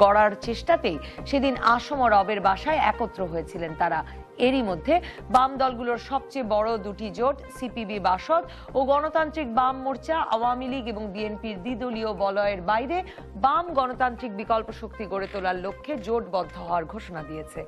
করার চেষ্টাতেই সেদিন আসম ও রবের বাসায় একত্র হয়েছিলেন তারা। এরই মধ্যে বাম দলগুলোর সবচেয়ে বড় দুটি জোট সিপিবি বাসদ ও গণতান্ত্রিক বাম মোর্চা আওয়ামী লীগ এবং বিএনপির দ্বিদলীয় বলয়ের বাইরে বাম গণতান্ত্রিক বিকল্প শক্তি গড়ে তোলার লক্ষ্যে জোটবদ্ধ হওয়ার ঘোষণা দিয়েছে।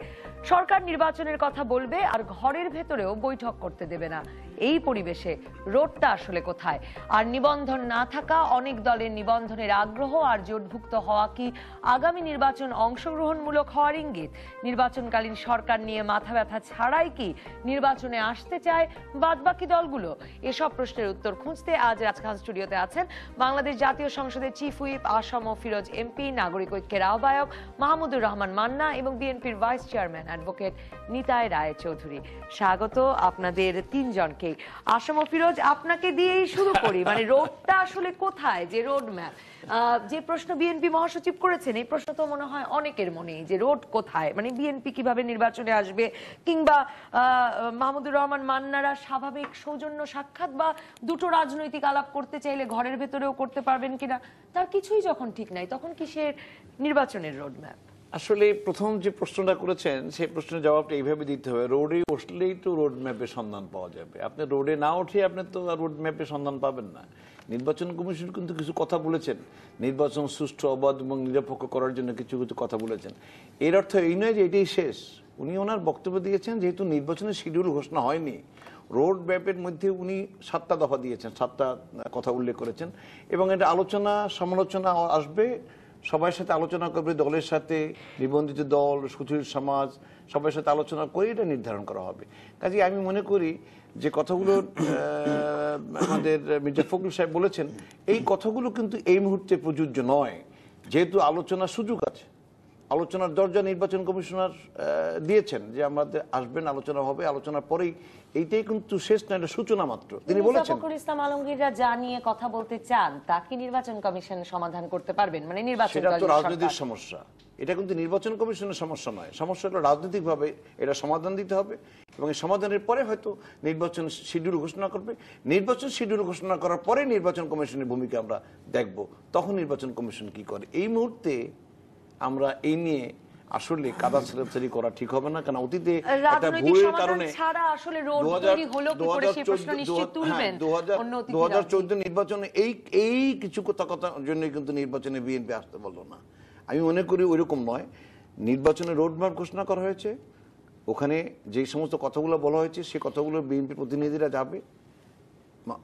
সরকার নির্বাচনের কথা বলবে আর ঘরের ভেতরেও বৈঠক করতে দেবে না। এই পরিবেশে রোডটা আসলে কোথায়? আর নিবন্ধন না থাকা অনেক দলের নিবন্ধনের আগ্রহ আর জোটভুক্ত হওয়া কি আগামী নির্বাচন অংশগ্রহণমূলক হওয়ার ইঙ্গিত? নির্বাচনকালীন সরকার নিয়ে মাথা ব্যথা ছাড়াই কি নির্বাচনে আসতে চায় বাদবাকি দলগুলো? এসব প্রশ্নের উত্তর খুঁজতে আজ রাজখান স্টুডিওতে আছেন বাংলাদেশ জাতীয় সংসদের চিফ হুইপ আসম ও ফিরোজ এমপি, নাগরিক ঐক্যের আহ্বায়ক মাহমুদুর রহমান মান্না এবং বিএনপির ভাইস চেয়ারম্যান অ্যাডভোকেট নিতাই রায় চৌধুরী। স্বাগত আপনাদের তিনজনকে। আসম ও ফিরোজ, আপনাকে দিয়েই শুরু করি। মানে রোডটা আসলে কোথায়, যে রোড ম্যাপ, যে প্রশ্ন বিএনপি মহাসচিব করেছেন, এই প্রশ্ন তো মনে হয় অনেকের মনেই, যে রোড কোথায়, মানে বিএনপি কিভাবে নির্বাচনে আসবে, কিংবা মাহমুদুর রহমান মান্নারা স্বাভাবিক সৌজন্য সাক্ষাৎ বা দুটো রাজনৈতিক আলাপ করতে চাইলে ঘরের ভেতরেও করতে পারবেন কিনা, তার কিছুই যখন ঠিক নাই, তখন কিসের নির্বাচনের রোড ম্যাপ? আসলে প্রথম যে প্রশ্নটা করেছেন সেই প্রশ্নের জবাবটা এইভাবে দিতে হবে, রোডে উঠলেই তো রোড ম্যাপের সন্ধান পাওয়া যাবে। আপনি রোডে না উঠে আপনি তো রোড ম্যাপের সন্ধান পাবেন না। নির্বাচন কমিশন কিন্তু কিছু কথা বলেছেন, নির্বাচন সুষ্ঠু, অবাধ এবং নিরপেক্ষ করার জন্য কিছু কিছু কথা বলেছেন। এর অর্থ এই নয় যে এটাই শেষ। উনি ওনার বক্তব্য দিয়েছেন যেহেতু নির্বাচনের শিডিউল ঘোষণা হয়নি, রোড ম্যাপের মধ্যে উনি 7টা দফা দিয়েছেন, 7টা কথা উল্লেখ করেছেন এবং এটা আলোচনা সমালোচনা আসবে, সবার সাথে আলোচনা করবে, দলের সাথে, নিবন্ধিত দল, সুশীল সমাজ, সবার সাথে আলোচনা করে এটা নির্ধারণ করা হবে। কাজে আমি মনে করি যে কথাগুলো আমাদের মির্জা ফখরুল সাহেব বলেছেন, এই কথাগুলো কিন্তু এই মুহূর্তে প্রযোজ্য নয়, যেহেতু আলোচনার সুযোগ আছে। আলোচনার দরজা নির্বাচন কমিশনার দিয়েছেন যে আমাদের আসবেন, আলোচনা হবে, আলোচনার পরেই, এইটাই কিন্তু শেষ না, এটা সূচনা মাত্র। তিনি বলেছেন ফখরুল ইসলাম আলমগীররা যা নিয়ে কথা বলতে চান তা কি নির্বাচন কমিশন সমাধান করতে পারবেন? মানে নির্বাচন সেটা তো রাজনৈতিক সমস্যা, এটা কিন্তু নির্বাচন কমিশনের সমস্যা নয়। সমস্যা হলো রাজনৈতিকভাবে এটা সমাধান দিতে হবে এবং এই সমাধানের পরে হয়তো নির্বাচন শিডিউল ঘোষণা করবে। নির্বাচন শিডিউল ঘোষণা করার পরে নির্বাচন কমিশনের ভূমিকা আমরা দেখব, তখন নির্বাচন কমিশন কি করে। এই মুহূর্তে আমরা এই নিয়ে আসলে কাদা ছেড়াছাড়ি করা ঠিক হবে না, কারণ অতীতে একটা ভুলের কারণে 2014 নির্বাচনে এই কিছু কথার জন্য কিন্তু নির্বাচনে বিএনপি আসতে বলল না। আমি মনে করি ওইরকম নয়। নির্বাচনের রোডম্যাপ ঘোষণা করা হয়েছে, ওখানে যে সমস্ত কথাগুলো বলা হয়েছে সে কথাগুলো বিএনপি প্রতিনিধিরা যাবে,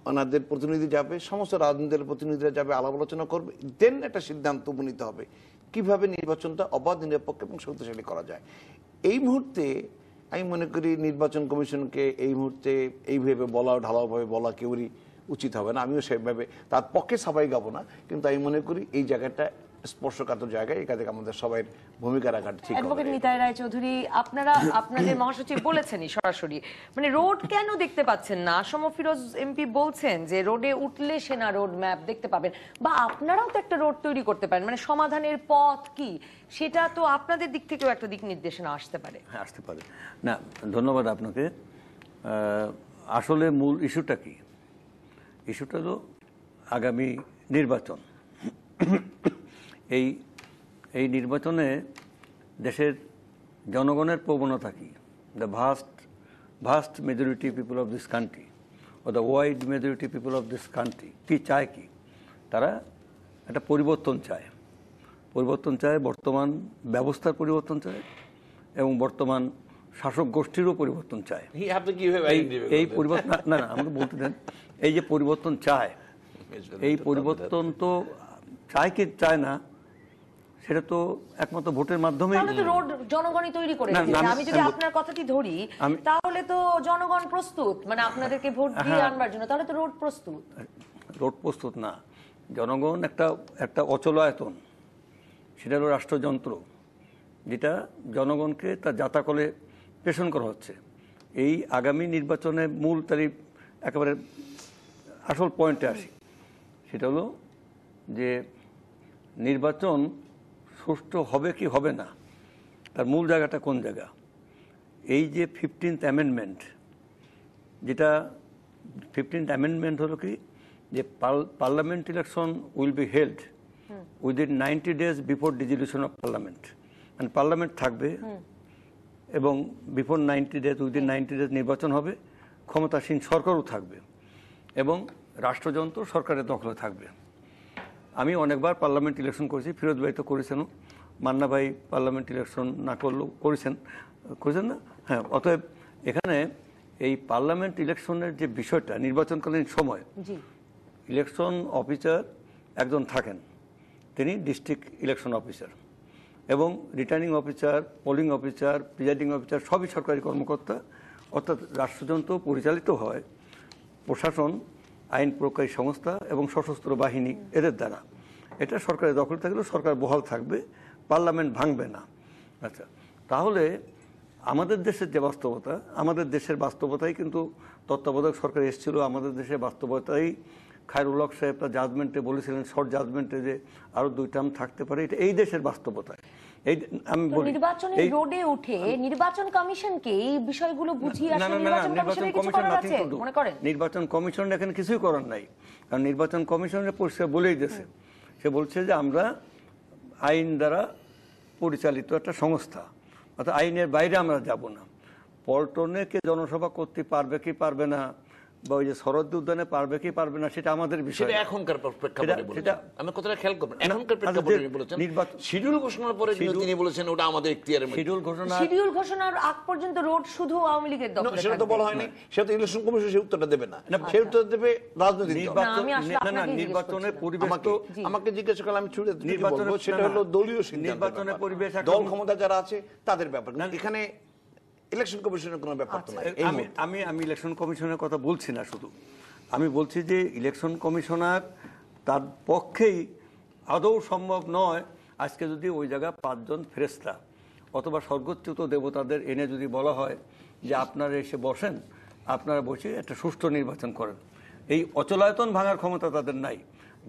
ওনাদের প্রতিনিধি যাবে, সমস্ত রাজনীতির প্রতিনিধিরা যাবে, আলাপ আলোচনা করবে, দেন একটা সিদ্ধান্ত উপনীত হবে কিভাবে নির্বাচনটা অবাধ, নিরপেক্ষ এবং শক্তিশালী করা যায়। এই মুহূর্তে আমি মনে করি নির্বাচন কমিশনকে এই মুহূর্তে এইভাবে বলা, ঢালাওভাবে বলা কেউরই উচিত হবে না। আমিও সেভাবে তার পক্ষে সবাই গাবো না, কিন্তু আমি মনে করি এই জায়গাটা স্পর্শকাতর জায়গায়, এখানে আমাদের সবাই ভূমিকা রাখা ঠিক। অ্যাডভোকেট নিতাই রায় চৌধুরী, আপনারা আপনাদের মহাসচিব বলেছেনই সরাসরি, মানে রোড কেন দেখতে পাচ্ছেন না? আসম ফিরোজ এমপি বলছেন যে রোডে উঠলে সেনা রোড ম্যাপ দেখতে পাবেন, বা আপনারাও তো একটা রোড তৈরি করতে পারেন, মানে সমাধানের পথ কি সেটা তো আপনাদের দিক থেকেও একটা দিক নির্দেশনা আসতে পারে। হ্যাঁ, আসতে পারে। না, ধন্যবাদ আপনাকে। আসলে মূল ইস্যুটা কি? ইস্যুটা হলো আগামী নির্বাচন। এই নির্বাচনে দেশের জনগণের প্রবণতা কি? The vast majority people of this country ও the wide majority people of this country কি চায়? কি তারা একটা পরিবর্তন চায়। পরিবর্তন চায়, বর্তমান ব্যবস্থার পরিবর্তন চায় এবং বর্তমান শাসক গোষ্ঠীরও পরিবর্তন চায়। এই পরিবর্তন না, আমাকে বলতে দেন। এই যে পরিবর্তন চায়, এই পরিবর্তন তো চায় কি চায় না, সেটা তো একমাত্র ভোটের মাধ্যমে। রোড জনগণই তৈরি করে। আমি যদি আপনার কথাটি ধরি, তাহলে তো জনগণ প্রস্তুত, মানে আপনাদেরকে ভোট দিয়ে আনবার জন্য, তাহলে তো রোড প্রস্তুত। রোড প্রস্তুত না, জনগণ একটা অচলায়তন, সেটা হলো রাষ্ট্রযন্ত্র, যেটা জনগণকে তার জাতাকলে প্রেষণ করা হচ্ছে। এই আগামী নির্বাচনে মূল তারিখ একেবারে আসল পয়েন্টে আসি, সেটা হলো যে নির্বাচন সুষ্ঠু হবে কি হবে না, তার মূল জায়গাটা কোন জায়গা? এই যে 15th অ্যামেন্ডমেন্ট, যেটা 15th অ্যামেন্ডমেন্ট হলো কি, যে parliament election will be held within 90 days before dissolution of parliament, মানে পার্লামেন্ট থাকবে এবং বিফোর 90 days, উইদিন 90 days নির্বাচন হবে, ক্ষমতাসীন সরকারও থাকবে এবং রাষ্ট্রযন্ত্র সরকারের দখলে থাকবে। আমি অনেকবার পার্লামেন্ট ইলেকশন করেছি, ফিরোজ ভাই তো করেছেন, মান্না ভাই পার্লামেন্ট ইলেকশন না করলেও করেছেন না? হ্যাঁ, অতএব এখানে এই পার্লামেন্ট ইলেকশনের যে বিষয়টা, নির্বাচনকালীন সময় ইলেকশন অফিসার একজন থাকেন, তিনি ডিস্ট্রিক্ট ইলেকশন অফিসার, এবং returning officer, polling officer, presiding officer সবই সরকারি কর্মকর্তা। অর্থাৎ রাষ্ট্রযন্ত্র পরিচালিত হয় প্রশাসন, আইন প্রয়োগকারী সংস্থা এবং সশস্ত্র বাহিনী এদের দ্বারা। এটা সরকারের দখলে থাকলেও সরকার বহাল থাকবে, পার্লামেন্ট ভাঙবে না। আচ্ছা, তাহলে আমাদের দেশের যে বাস্তবতা, আমাদের দেশের বাস্তবতাই কিন্তু তত্ত্বাবধায়ক সরকার এসেছিল, আমাদের দেশের বাস্তবতাই খায়রুল হক সাহেব তার জাজমেন্টে বলেছিলেন, শর্ট জাজমেন্টে, যে আরো 2 টার্ম থাকতে পারে। এটা এই দেশের বাস্তবতায়। এই আমি বলি, নির্বাচনের রোডে উঠে নির্বাচন কমিশনকে এই বিষয়গুলো বুঝিয়ে আসলে নির্বাচন কমিশনের কিছু করার আছে মনে করেন? নির্বাচন কমিশন এখানে কিছুই করার নাই, কারণ নির্বাচন কমিশনের পরিষ্কার বলেই দিয়েছে, সে বলছে যে আমরা আইন দ্বারা পরিচালিত একটা সংস্থা, অর্থাৎ আইনের বাইরে আমরা যাব না। পল্টনে কে জনসভা করতে পারবে কি পারবে না, বা ওই যে শরৎ উদ্যানে পারবে কি পারবে না, সেটা আমাদের বিষয়। সেটা এখনকার প্রেক্ষাপটে বলেছেন, আমি কথাটা খেয়াল করবেন, এখনকার প্রেক্ষাপটে বলেছেন। শিডিউল ঘোষণার পরে তিনি বলেছেন ওটা আমাদের এখতিয়ারের মধ্যে। শিডিউল ঘোষণার আগ পর্যন্ত রোড শুধু আওয়ামী লীগের দখলে থাকবে, সেটা তো বলা হয়নি। সেটা তো ইলেকশন কমিশন সেই উত্তরটা দেবে না, সেই উত্তর দেবে রাজনৈতিক দল। নির্বাচনের পরিবেশ তো আমাকে জিজ্ঞাসা করলে আমি ছুড়ে বলবো সেটা হলো দলীয় সিদ্ধান্ত, নির্বাচনের পরিবেশ দল ক্ষমতা যারা আছে তাদের ব্যাপার, এখানে ইলেকশন কমিশনের কোনো ব্যাপার তো নাই। আমি ইলেকশন কমিশনের কথা বলছি না, শুধু আমি বলছি যে ইলেকশন কমিশনার তার পক্ষেই আদৌ সম্ভব নয় আজকে যদি ওই জায়গায় 5 জন ফেরেশতা অথবা স্বর্গচ্যুত দেবতাদের এনে যদি বলা হয় যে আপনারা এসে বসেন, আপনারা বসে একটা সুষ্ঠু নির্বাচন করেন। এই অচলায়তন ভাঙার ক্ষমতা তাদের নাই।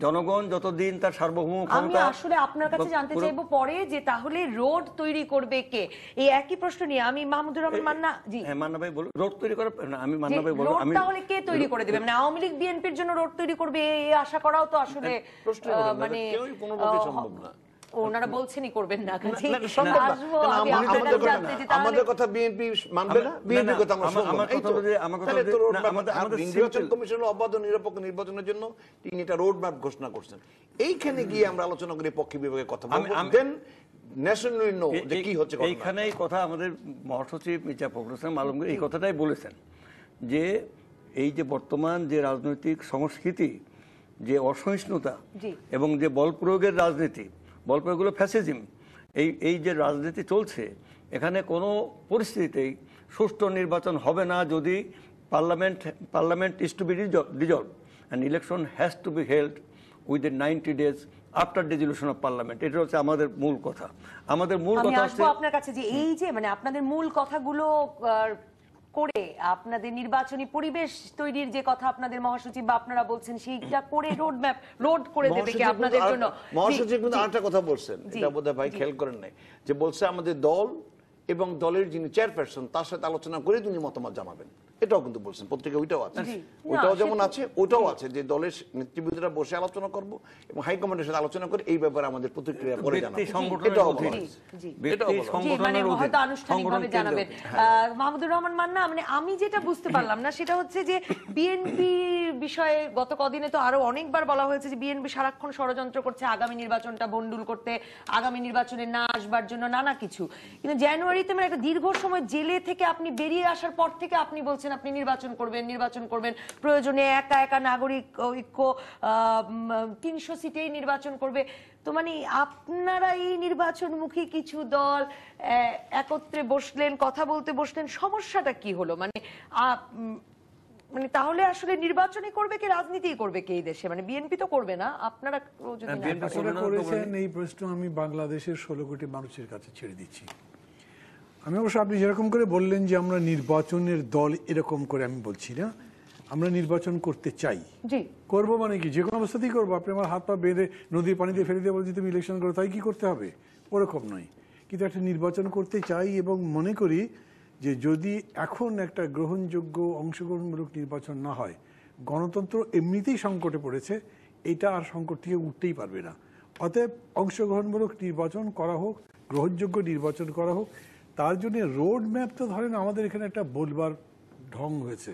জনগণ যতদিন তার সার্বভৌম ক্ষমতা। আমি আসলে আপনার কাছে জানতে চাইবো পরে যে তাহলে রোড তৈরি করবে কে, এই একই প্রশ্ন নিয়ে আমি মাহমুদুর রহমান মান্না। জি হ্যাঁ, মান্না ভাই বলুন রোড তৈরি করে না, আমি মান্না ভাই বলবো আমি তাহলে কে তৈরি করে দেবে, মানে আওয়ামী লীগ বিএনপির জন্য রোড তৈরি করবে এই আশা করাও তো আসলে মানে কেউই কোনোভাবে সম্ভব না। ওনারা বলছেনই করবেন না, আমাদের কথা বিএনপি মানবে না, বিএনপির কথা আমরা শুনবো না। নির্বাচন কমিশনের অবাধ নিরপেক্ষ নির্বাচনের জন্য তিনি একটা রোড ম্যাপ ঘোষণা করছেন। এইখানে গিয়ে আমরা আলোচনা করি পক্ষে বিভাগে কথা বলবো, দেন ন্যাশনালি নো যে কি হচ্ছে। এইখানে এই কথা আমাদের মহাসচিব মির্জা ফখরুল ইসলাম আলমগীর এই কথাটাই বলেছেন যে এই যে বর্তমান যে রাজনৈতিক সংস্কৃতি, যে অসহিষ্ণুতা এবং যে বল প্রয়োগের রাজনীতি, বল প্রয়োগগুলো ফ্যাসিজম, এই যে রাজনীতি চলছে, এখানে কোনো পরিস্থিতিতেই সুষ্ঠু নির্বাচন হবে না যদি parliament is to be dissolve and election has to be held within 90 days after dissolution of parliament. এটা হচ্ছে আমাদের মূল কথা। আমাদের মূল কথা হচ্ছে আপনার কাছে যে এই যে মানে আপনাদের মূল কথাগুলো করে আপনাদের নির্বাচনী পরিবেশ তৈরির যে কথা আপনাদের মহাসচিব বা আপনারা বলছেন সেইটা করে রোড করে দেবে কি আপনাদের জন্য? মহাসচিব কিন্তু আরেকটা কথা বলছেন, এটা বোধহয় ভাই খেয়াল করেন নাই, যে বলছে আমাদের দল এবং দলের যিনি চেয়ারপারসন তার সাথে আলোচনা করে তিনি মতামত জানাবেন। এটাও কিন্তু বলছেন, পত্রিকা ওইটাও আছে, ওইটাও যেমন আছে ওটাও আছে যে দলের নেতৃবৃন্দরা বসে আলোচনা করব এবং হাইকমান্ডের সাথে আলোচনা করে এই ব্যাপারে আমাদের প্রতিক্রিয়া পরে জানাবো। আনুষ্ঠানিকভাবে জানাবেন। মাহমুদুর রহমান মান্না, মানে আমি যেটা বুঝতে পারলাম না সেটা হচ্ছে যে বিএনপি বিষয়ে গত কদিনে তো আরো অনেকবার বলা হয়েছে যে বিএনপি সারাক্ষণ ষড়যন্ত্র করছে আগামী নির্বাচনটা ভণ্ডুল করতে, আগামী নির্বাচনে না আসবার জন্য নানা কিছু। কিন্তু জানুয়ারিতে মানে একটা দীর্ঘ সময় জেলে থেকে আপনি বেরিয়ে আসার পর থেকে আপনি বলছেন আপনি নির্বাচন করবেন, প্রয়োজনে একা নাগরিক ঐক্য 300 সিটেই নির্বাচন করবে। তো মানে আপনারা এই নির্বাচনমুখী কিছু দল একত্রে বসলেন, কথা বলতে বসলেন, সমস্যাটা কি হলো? মানে তাহলে আসলে নির্বাচনই করবে কি রাজনীতি করবে কি এই দেশে? মানে বিএনপি তো করবে না, আপনারা যদি করেছেন এই প্রশ্ন আমি বাংলাদেশের 16 কোটি মানুষের কাছে ছেড়ে দিচ্ছি। আমি অবশ্য আপনি যেরকম করে বললেন যে আমরা নির্বাচনের দল, এরকম করে আমি বলছি না। আমরা নির্বাচন করতে চাই, করবো মানে কি যে কোনো অবস্থাতেই করবো। আপনি আমার হাত পা বেঁধে নদীর পানিতে ফেলে দিয়ে বলছি তুমি ইলেকশন করো, তাই কি করতে হবে? ওরকম নয়, কিন্তু একটা নির্বাচন করতে চাই এবং মনে করি যে যদি এখন একটা গ্রহণযোগ্য অংশগ্রহণমূলক নির্বাচন না হয়, গণতন্ত্র এমনিতেই সংকটে পড়েছে, এটা আর সংকট থেকে উঠতেই পারবে না। অতএব অংশগ্রহণমূলক নির্বাচন করা হোক, গ্রহণযোগ্য নির্বাচন করা হোক। তার জন্য রোড ম্যাপ তো ধরেন আমাদের এখানে একটা বলবার ঢং হয়েছে।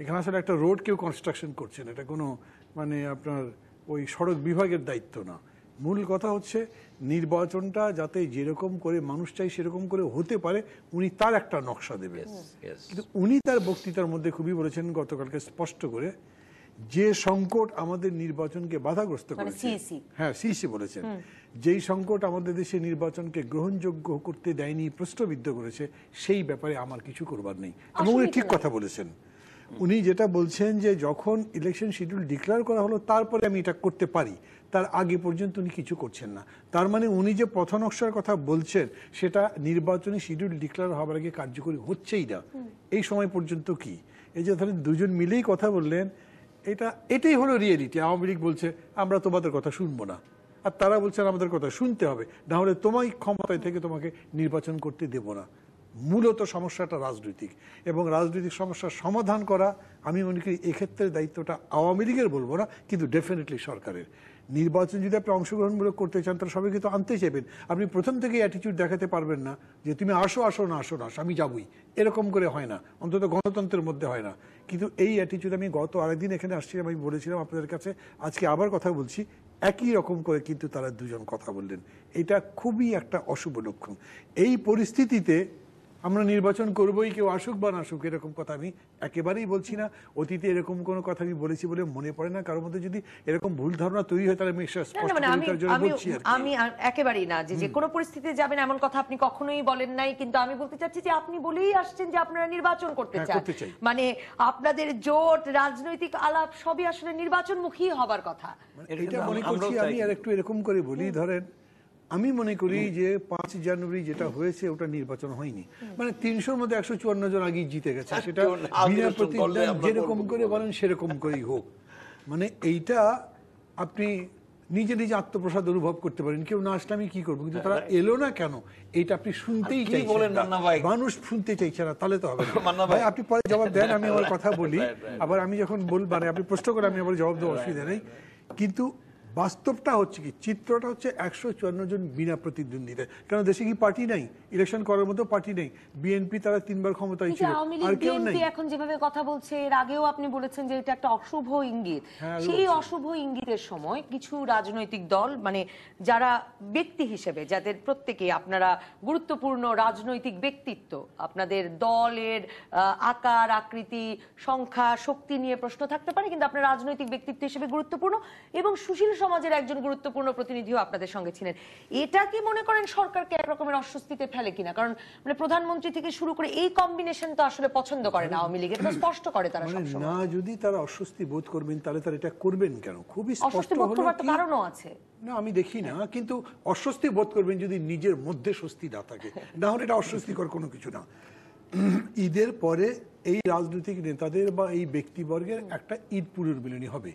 এখানে আসলে একটা রোড কেউ কনস্ট্রাকশন করছেন, এটা কোনো মানে আপনার ওই সড়ক বিভাগের দায়িত্ব না। মূল কথা হচ্ছে নির্বাচনটা যাতে যেরকম করে মানুষ চাই সেরকম করে হতে পারে, উনি তার একটা নকশা দেবেন। কিন্তু উনি তার বক্তৃতার মধ্যে খুবই বলেছেন গতকালকে স্পষ্ট করে, যে সংকট আমাদের নির্বাচনকে বাধাগ্রস্ত করেছে, হ্যাঁ সিসি বলেছেন, যেই সংকট আমাদের দেশে নির্বাচনকে গ্রহণযোগ্য করতে দেয়নি, প্রশ্নবিদ্ধ করেছে, সেই ব্যাপারে আমার কিছু করবার নেই। এবং উনি ঠিক কথা বলেছেন। উনি যেটা বলছেন যে যখন ইলেকশন শিডিউল ডিক্লেয়ার করা হলো তারপরে আমি এটা করতে পারি, তার আগে পর্যন্ত উনি কিছু করছেন না। তার মানে উনি যে পথনকশার কথা বলছেন সেটা নির্বাচনী শিডিউল ডিক্লেয়ার হওয়ার আগে কার্যকরী হচ্ছেই না। এই সময় পর্যন্ত কি এই যে ধরেন দুজন মিলেই কথা বললেন, এটাই হলো রিয়েলিটি। আওয়ামী লীগ বলছে আমরা তোমাদের কথা শুনবো না, আর তারা বলছেন আমাদের কথা শুনতে হবে, না হলে তোমায় ক্ষমতায় থেকে তোমাকে নির্বাচন করতে দেব না। মূলত সমস্যাটা রাজনৈতিক, এবং রাজনৈতিক সমস্যার সমাধান করা আমি মনে করি এক্ষেত্রে দায়িত্বটা আওয়ামী লীগের বলবো না, কিন্তু ডেফিনেটলি সরকারের। নির্বাচন যদি আপনি অংশগ্রহণমূলক করতে চান তাহলে সবাইকে তো আনতে চাইবেন। আপনি প্রথম থেকে অ্যাটিটিউড দেখাতে পারবেন না যে তুমি আসো আসো না আসো না আমি যাবই, এরকম করে হয় না, অন্তত গণতন্ত্রের মধ্যে হয় না। কিন্তু এই অ্যাটিটিউড আমি গত আরেকদিন এখানে আসছিলাম, আমি বলেছিলাম আপনাদের কাছে, আজকে আবার কথা বলছি, একই রকম করে কিন্তু তারা দুজন কথা বললেন। এটা খুবই একটা অশুভ লক্ষণ। এই পরিস্থিতিতে আমরা নির্বাচন করবোই, কেউ আসুক বা না আসুক এরকম কথা আমি একেবারেই বলছি না। অতীতে এরকম কোনো কথা আমি বলেছি বলে মনে পড়ে না। কারোর মধ্যে যদি এরকম ভুল ধারণা তৈরি হয় তাহলে আমি একেবারেই না যে কোনো পরিস্থিতিতে যাবেন এমন কথা আপনি কখনোই বলেন নাই। কিন্তু আমি বলতে চাচ্ছি যে আপনি বলেই আসছেন যে আপনারা নির্বাচন করতে চান, মানে আপনাদের জোট, রাজনৈতিক আলাপ সবই আসলে নির্বাচনমুখী হবার কথা। এটা মনে করছি আমি আর একটু এরকম করে বলি, ধরেন আমি মনে করি যে 5 জানুয়ারি যেটা হয়েছে ওটা নির্বাচন হয়নি, মানে 300-র মধ্যে 154 জন আগেই জিতে গেছে, সেটা বিনা প্রতিদ্বন্দ্বিতা যেরকম করে বলেন সেরকম করেই হোক। মানে এইটা আপনি নিজে নিজে আত্মপ্রসাদ অনুভব করতে পারেন, কেউ না আসলে আমি কি করবো, কিন্তু তারা এলো না কেন এইটা আপনি শুনতেই চাইছেন না, মানুষ শুনতে চাইছে না, তাহলে তো হবে না। ভাই আপনি পরে জবাব দেন, আমি আমার কথা বলি, আবার আমি যখন মানে আপনি প্রশ্ন করে আমি আবার জবাব দেওয়ার অসুবিধা নেই। কিন্তু বাস্তবটা হচ্ছে কি, চিত্রটা হচ্ছে 154 জন বিনা প্রতিদ্বন্দ্বিতা। কারণ দেশে কি পার্টি নাই, ইলেকশন করার মতো পার্টি নেই। বিএনপি তারা 3 বার ক্ষমতায় ছিল, আর কেউ নাই। এখন যেভাবে কথা বলছে, এর আগেও আপনি বলেছেন যে এটা একটা অশুভ ইঙ্গিত। সেই অশুভ ইঙ্গিতের সময় কিছু রাজনৈতিক দল, মানে যারা ব্যক্তি হিসেবে যাদের প্রত্যেকে আপনারা গুরুত্বপূর্ণ রাজনৈতিক ব্যক্তিত্ব, আপনাদের দলের আকার আকৃতি সংখ্যা শক্তি নিয়ে প্রশ্ন থাকতে পারে, কিন্তু আপনার রাজনৈতিক ব্যক্তিত্ব হিসেবে গুরুত্বপূর্ণ এবং সুশীল সমাজের একজন গুরুত্বপূর্ণ প্রতিনিধিও আপনাদের সঙ্গে ছিলেন। এটা কি মনে করেন সরকারকে এক রকমের অস্বস্তিতে ফেলে কিনা? কারণ মানে প্রধানমন্ত্রী থেকে শুরু করে এই কম্বিনেশন তো আসলে পছন্দ করে না আওয়ামী লীগ, এটা স্পষ্ট করে তারা সবসময়। না, যদি তারা অস্বস্তি বোধ করবেন তাহলে তারা এটা করবেন কেন? খুবই স্পষ্ট হলো কি, কারণও আছে না আমি দেখি না, কিন্তু অস্বস্তি বোধ করবেন যদি নিজের মধ্যে স্বস্তি না থাকে, না হলে এটা অস্বস্তিকর কোনো কিছু না। ঈদের পরে এই রাজনৈতিক নেতাদের বা এই ব্যক্তিবর্গের একটা ঈদ পুনর্মিলনী হবে।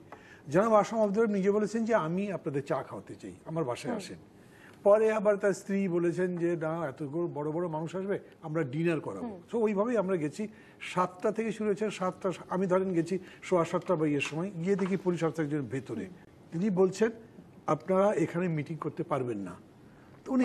জনাব আসম আব্দুর নিজে বলেছেন যে আমি আপনাদের চা খাওয়াতে চাই, আমার বাসায় আসেন। পরে আবার তার স্ত্রী বলেছেন যে না, এত বড় বড় মানুষ আসবে, আমরা ডিনার করাবো। তো ওইভাবেই আমরা গেছি। 7টা থেকে শুরু হয়েছে, 7টা আমি ধরেন গেছি 7:15 বা ইয়ের সময়, গিয়ে দেখি পুলিশ অফিসার একজন ভেতরে, তিনি বলছেন আপনারা এখানে মিটিং করতে পারবেন না। তো উনি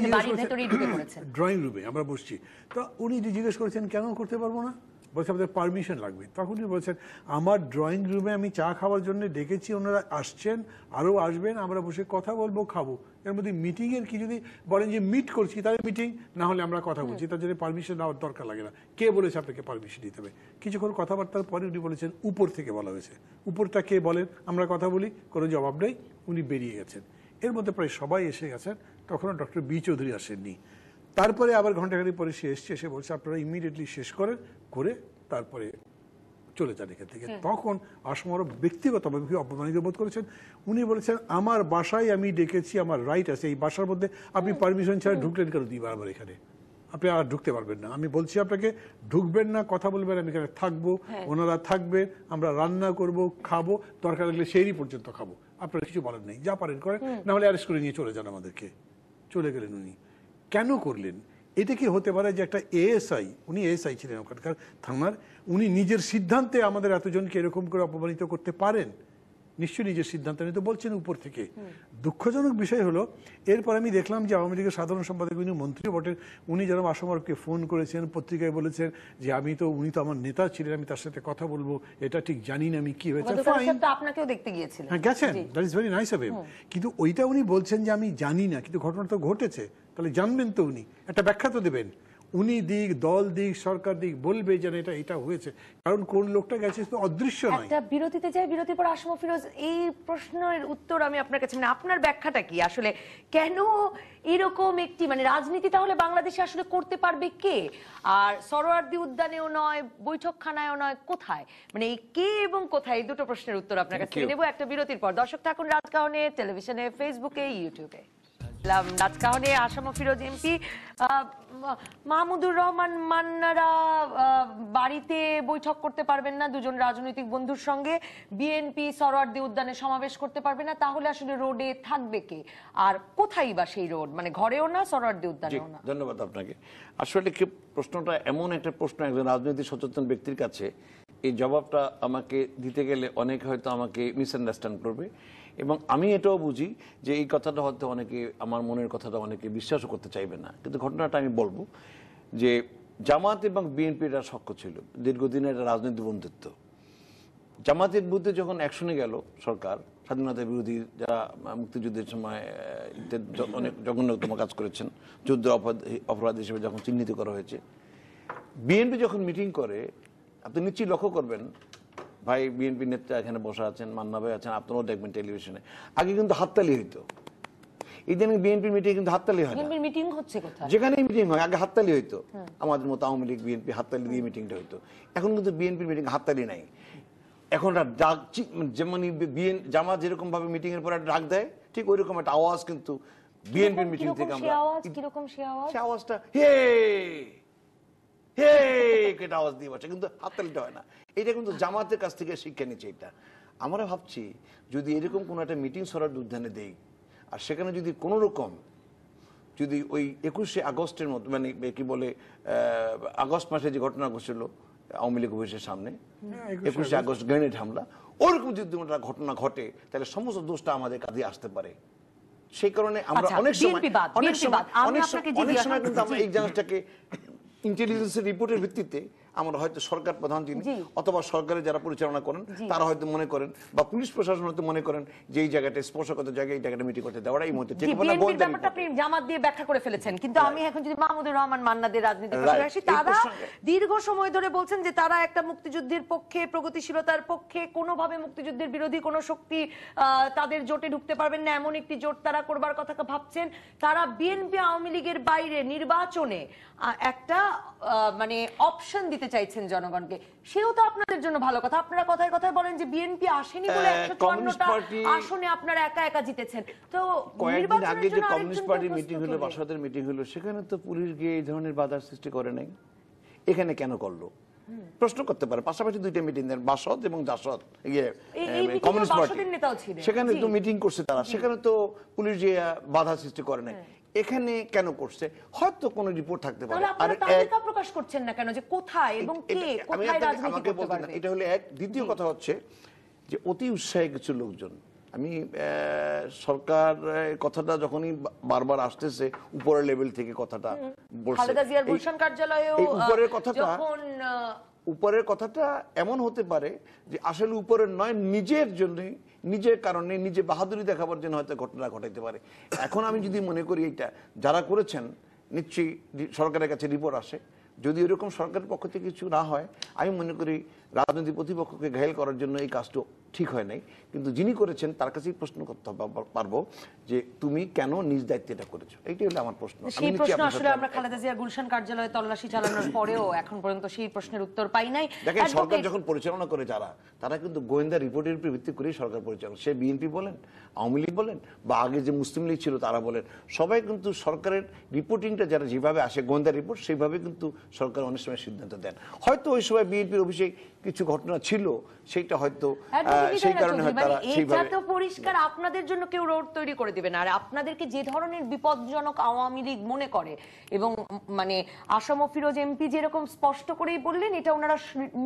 ড্রয়িং রুমে আমরা বসছি, তো উনি জিজ্ঞেস করেছেন কেন করতে পারবো না, বলছে আমাদের পারমিশন লাগবে। তখন উনি বলছেন আমার ড্রয়িং রুমে আমি চা খাওয়ার জন্য ডেকেছি, ওনারা আসছেন, আরও আসবেন, আমরা বসে কথা বলবো, খাবো। এর মধ্যে মিটিংয়ের কি যদি বলেন যে মিট করছি তাহলে মিটিং, না হলে আমরা কথা বলছি, তার জন্য পারমিশন নেওয়ার দরকার লাগে না। কে বলেছে আপনাকে পারমিশন দিতে হবে? কিছুক্ষণ কথাবার্তার পরে উনি বলেছেন উপর থেকে বলা হয়েছে। উপরটা কে বলেন, আমরা কথা বলি, কোনো জবাব নেই, উনি বেরিয়ে গেছেন। এর মধ্যে প্রায় সবাই এসে গেছেন, তখনও ডক্টর বি চৌধুরী আসেননি। তারপরে আবার ঘন্টাখানি পরে সে এসছে, এসে বলছে আপনারা ইমিডিয়েটলি শেষ করেন, করে তারপরে চলে যান এখান থেকে। তখন আসমারও ব্যক্তিগতভাবে অপমানিত বোধ করেছেন। উনি বলেছেন আমার বাসায় আমি ডেকেছি, আমার রাইট আছে, এই বাসার মধ্যে আপনি পারমিশন ছাড়া ঢুকলেন কেন 2 বার আমার এখানে? আপনি আর ঢুকতে পারবেন না। আমি বলছি আপনাকে ঢুকবেন না, কথা বলবেন, আমি এখানে থাকবো, ওনারা থাকবেন, আমরা রান্না করব, খাবো, দরকার লাগলে সেই পর্যন্ত খাবো, আপনারা কিছু বলেন নেই, যা পারেন করেন, না হলে অ্যারেস্ট করে নিয়ে চলে যান আমাদেরকে। চলে গেলেন উনি। কেন করলেন? এটা কি হতে পারে যে একটা এএসআই, উনি এএসআই ছিলেন ওখানকার থানার, উনি নিজের সিদ্ধান্তে আমাদের এতজনকে এরকম করে অপমানিত করতে পারেন? নিশ্চয়ই নিজের সিদ্ধান্ত নিতে বলছেন উপর থেকে। দুঃখজনক বিষয় হলো এরপর আমি দেখলাম যে আওয়ামী লীগের সাধারণ সম্পাদক, উনি মন্ত্রী বটেন, উনি যেন আসমরকে ফোন করেছেন, পত্রিকায় বলেছেন যে উনি তো আমার নেতা ছিলেন, আমি তার সাথে কথা বলবো, এটা ঠিক জানি না আমি কি হয়েছে। আপনাকেও দেখতে গিয়েছিলেন, হ্যাঁ গেছেন, that is very nice of him. কিন্তু ওইটা উনি বলছেন যে আমি জানি না, কিন্তু ঘটনা তো ঘটেছে, তাহলে জানবেন তো, উনি একটা ব্যাখ্যা তো দেবেন। উনি দিক, দল দিক, সরকার দিক, বলবে যেন এটা হয়েছে, কারণ কোন লোকটা গেছে তো অদৃশ্য নয়। একটা বিরতিতে যাই, বিরতির পর আসমা ফিরোজ, এই প্রশ্নের উত্তর আমি আপনার কাছে, মানে আপনার ব্যাখ্যাটা কি আসলে, কেন এরকম একটি মানে রাজনীতি তাহলে বাংলাদেশে আসলে করতে পারবে কে? আর সরোয়ার্দী উদ্যানেও নয়, বৈঠকখানায়ও নয়, কোথায়? মানে এই কে এবং কোথায়, এই দুটো প্রশ্নের উত্তর আপনার কাছে নেব একটা বিরতির পর। দর্শক থাকুন রাজকাহনে, টেলিভিশনে, ফেসবুকে, ইউটিউবে। রাজকাহনে আসমা ফিরোজ এমপি, মাহমুদুর রহমান মান্নারা বাড়িতে বৈঠক করতে পারবেন না দুজন রাজনৈতিক বন্ধুর সঙ্গে, বিএনপি সরোয়ার্দী উদ্যানে সমাবেশ করতে পারবে না, তাহলে আসলে রোডে থাকবে কে? আর কোথায় বা সেই রোড, মানে ঘরেও না, সরোয়ার্দী উদ্যানেও না? ধন্যবাদ আপনাকে। আসলে কি প্রশ্নটা এমন একটা প্রশ্ন, একজন রাজনৈতিক সচেতন ব্যক্তির কাছে এই জবাবটা আমাকে দিতে গেলে অনেকে হয়তো আমাকে মিসআন্ডারস্ট্যান্ড করবে, এবং আমি এটাও বুঝি যে এই কথাটা হয়তো অনেকে, আমার মনের কথাটা অনেকে বিশ্বাসও করতে চাইবে না, কিন্তু ঘটনাটা আমি বলবো যে জামাত এবং বিএনপির সখ্য ছিল দীর্ঘদিনের একটা রাজনৈতিক বন্ধুত্ব। জামাতের বিরুদ্ধে যখন অ্যাকশনে গেল সরকার, স্বাধীনতা বিরোধী যারা মুক্তিযুদ্ধের সময় অনেক জঘন্যতম কাজ করেছেন, যুদ্ধ অপরাধ হিসেবে যখন চিহ্নিত করা হয়েছে, বিএনপি যখন মিটিং করে, আপনি নিশ্চয়ই লক্ষ্য করবেন, ভাই বিএনপি নেতা এখানে বসা আছেন, মান্না ভাই আছেন, আপনারাও দেখবেন টেলিভিশনে, আগে কিন্তু হাততালি হইতো। ইদানিং বিএনপি মিটিং কিন্তু হাততালি হয় না। মিটিং হচ্ছে কোথায়? যেখানে মিটিং হয় আগে হাততালি হইতো, আমাদের মতো আওয়ামী লীগ বিএনপি হাততালি দিয়ে মিটিংটা হইতো। এখন কিন্তু বিএনপির মিটিং হাততালি নাই, এখন ডাক, যেমন জামাত যেরকম ভাবে মিটিং এর পর ডাক দেয়, ঠিক ওই রকম একটা আওয়াজ কিন্তু বিএনপির মিটিং থেকে আমরা, সে আওয়াজটা হে হে কেটে আওয়াজ দিয়ে বসে, কিন্তু হাততালিটা হয় না। এটা কিন্তু জামাতের কাছ থেকে শিক্ষা নিচ্ছে। এটা আমরা ভাবছি যদি এরকম কোন একটা মিটিং সরার উদ্যানে দেই, আর সেখানে যদি কোন রকম যদি ওই 21শে আগস্টের মতো, মানে কি বলে আগস্ট মাসে যে ঘটনা ঘটেছিল আওয়ামী লীগ অফিসের সামনে, 21শে আগস্ট গ্রেনেড হামলা, ওরকম যদি ঘটনা ঘটে, তাহলে সমস্ত দোষটা আমাদের কাঁধে আসতে পারে। সেই কারণে আমরা অনেক সময় কিন্তু আমরা এই জিনিসটাকে ইন্টেলিজেন্সের রিপোর্টের ভিত্তিতে আমরা হয়তো সরকার প্রধান যিনি অথবা সরকারের যারা পরিচালনা করেন তারা হয়তো মনে করেন, বা পুলিশ প্রশাসন হয়তো মনে করেন যে এই জায়গাটা স্পর্শগত জায়গায় এই জায়গাটা মিটিং করতে দেওয়াটা এই মুহূর্তে ঠিক হবে না। ব্যাপারটা আপনি জামাত দিয়ে ব্যাখ্যা করে ফেলেছেন, কিন্তু আমি এখন যদি মাহমুদুর রহমান মান্নাদের রাজনীতি প্রসঙ্গে আসি, তারা দীর্ঘ সময় ধরে বলছেন যে তারা একটা মুক্তিযুদ্ধের পক্ষে, প্রগতিশীলতার পক্ষে, কোনোভাবে মুক্তিযুদ্ধের বিরোধী কোনো শক্তি তাদের জোটে ঢুকতে পারবেন না, এমন একটি জোট তারা করবার কথা ভাবছেন। তারা বিএনপি আওয়ামী লীগের বাইরে নির্বাচনে একটা মানে অপশন দিতে চাইছেন জনগণকে, সেও তো আপনাদের জন্য ভালো কথা। আপনারা কথায় কথায় বলেন যে বিএনপি আসেনি বলে 154টা আসনে আপনারা একা একা জিতেছেন। তো কয়েকদিন আগে যে কমিউনিস্ট পার্টির মিটিং হলো, বাসদের মিটিং হলো, সেখানে তো পুলিশ গিয়ে এই ধরনের বাধার সৃষ্টি করে নাই, এখানে কেন করলো প্রশ্ন করতে পারে। পাশাপাশি দুইটা মিটিং দেন, বাসদ এবং জাসদ, কমিউনিস্ট পার্টি, সেখানে তো মিটিং করছে তারা, সেখানে তো পুলিশ গিয়ে বাধা সৃষ্টি করে নাই, এখানে কেন করছে? হয়তো কোনো রিপোর্ট থাকতে পারে। আর তালিকা প্রকাশ করছেন না কেন যে কোথায় এবং কে কোথায় রাজনীতি করতে পারবে? এটা হলো এক। দ্বিতীয় কথা হচ্ছে যে অতি উৎসাহী কিছু লোকজন, আমি সরকার কথাটা যখনই বারবার আসতেছে উপরের লেভেল থেকে কথাটা বলছে, খালেদা জিয়ার গুলশান কার্যালয়েও উপরের কথাটা এমন হতে পারে যে আসলে উপরের নয়, নিজের জন্য, নিজের কারণে, নিজে বাহাদুরি দেখাবার জন্য হয়তো ঘটনা ঘটাইতে পারে। এখন আমি যদি মনে করি এটা যারা করেছেন নিশ্চয়ই সরকারের কাছে রিপোর্ট আসে, যদি এরকম সরকারের পক্ষ থেকে কিছু না হয়, আমি মনে করি রাজনৈতিক প্রতিপক্ষকে ঘায়েল করার জন্য এই কাজটা ঠিক হয় নাই। কিন্তু যিনি করেছেন তার কাছেই প্রশ্ন করতে পারবো যে তুমি কেন নিজ দায়িত্বে এটা করেছো, এইটাই হলো আমার প্রশ্ন। সেই প্রশ্ন আসলে আমরা খালেদা জিয়ার গুলশান কার্যালয়ে তল্লাশি চালানোর পরেও এখন পর্যন্ত সেই প্রশ্নের উত্তর পাই নাই। দেখেন সরকার যখন পরিচালনা করে তারা কিন্তু গোয়েন্দা রিপোর্টের উপর ভিত্তি করেই সরকার পরিচালনা, সে বিএনপি বলেন, আওয়ামী লীগ বলেন, বা আগে যে মুসলিম লীগ ছিল তারা বলেন, সবাই কিন্তু সরকারের রিপোর্টিংটা যারা যেভাবে আসে গোয়েন্দা রিপোর্ট, সেইভাবে কিন্তু সরকার অনেক সময় সিদ্ধান্ত দেন। হয়তো ওই সময় বিএনপির অফিসে কিছু ঘটনা ছিল, সেইটা হয়তো অসুবিধা সেই না কারণে চৌধুরী, তারা মানে সেইভাবে এটা তো পরিষ্কার আপনাদের জন্য কেউ রোড তৈরি করে দিবে না। আর আপনাদেরকে যে ধরনের বিপজ্জনক আওয়ামী লীগ মনে করে এবং মানে আসম ফিরোজ এমপি যেরকম স্পষ্ট করেই বললেন, এটা ওনারা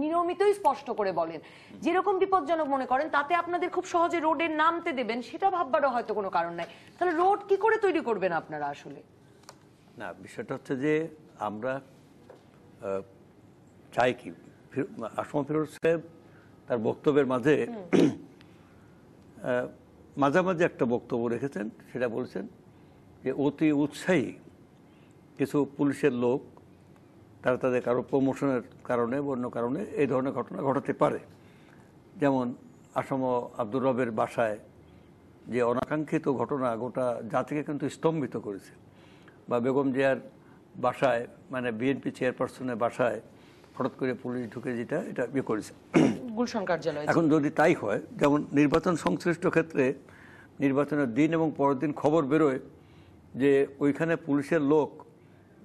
নিয়মিতই স্পষ্ট করে বলেন, যেরকম বিপজ্জনক মনে করেন তাতে আপনাদের খুব সহজে রোডে নামতে দেবেন সেটা ভাববারও হয়তো কোনো কারণ নাই। তাহলে রোড কি করে তৈরি করবেন আপনারা আসলে? না, বিষয়টা হচ্ছে যে আমরা চাই কি, আসম ফিরোজ সাহেব তার বক্তব্যের মাঝে মাঝামাঝি একটা বক্তব্য রেখেছেন, সেটা বলছেন যে অতি উৎসাহী কিছু পুলিশের লোক তারা তাদের কারো প্রমোশনের কারণে অন্য কারণে এই ধরনের ঘটনা ঘটাতে পারে। যেমন আসম আব্দুর রবের বাসায় যে অনাকাঙ্ক্ষিত ঘটনা গোটা জাতিকে কিন্তু স্তম্ভিত করেছে, বা বেগম জিয়ার বাসায় মানে বিএনপি চেয়ারপারসনের বাসায় হঠাৎ করে পুলিশ ঢুকে যেটা এটা ইয়ে করেছে গুলশান কার্যালয়। এখন যদি তাই হয়, যেমন নির্বাচন সংশ্লিষ্ট ক্ষেত্রে নির্বাচনের দিন এবং পরের দিন খবর বেরোয় যে ওইখানে পুলিশের লোক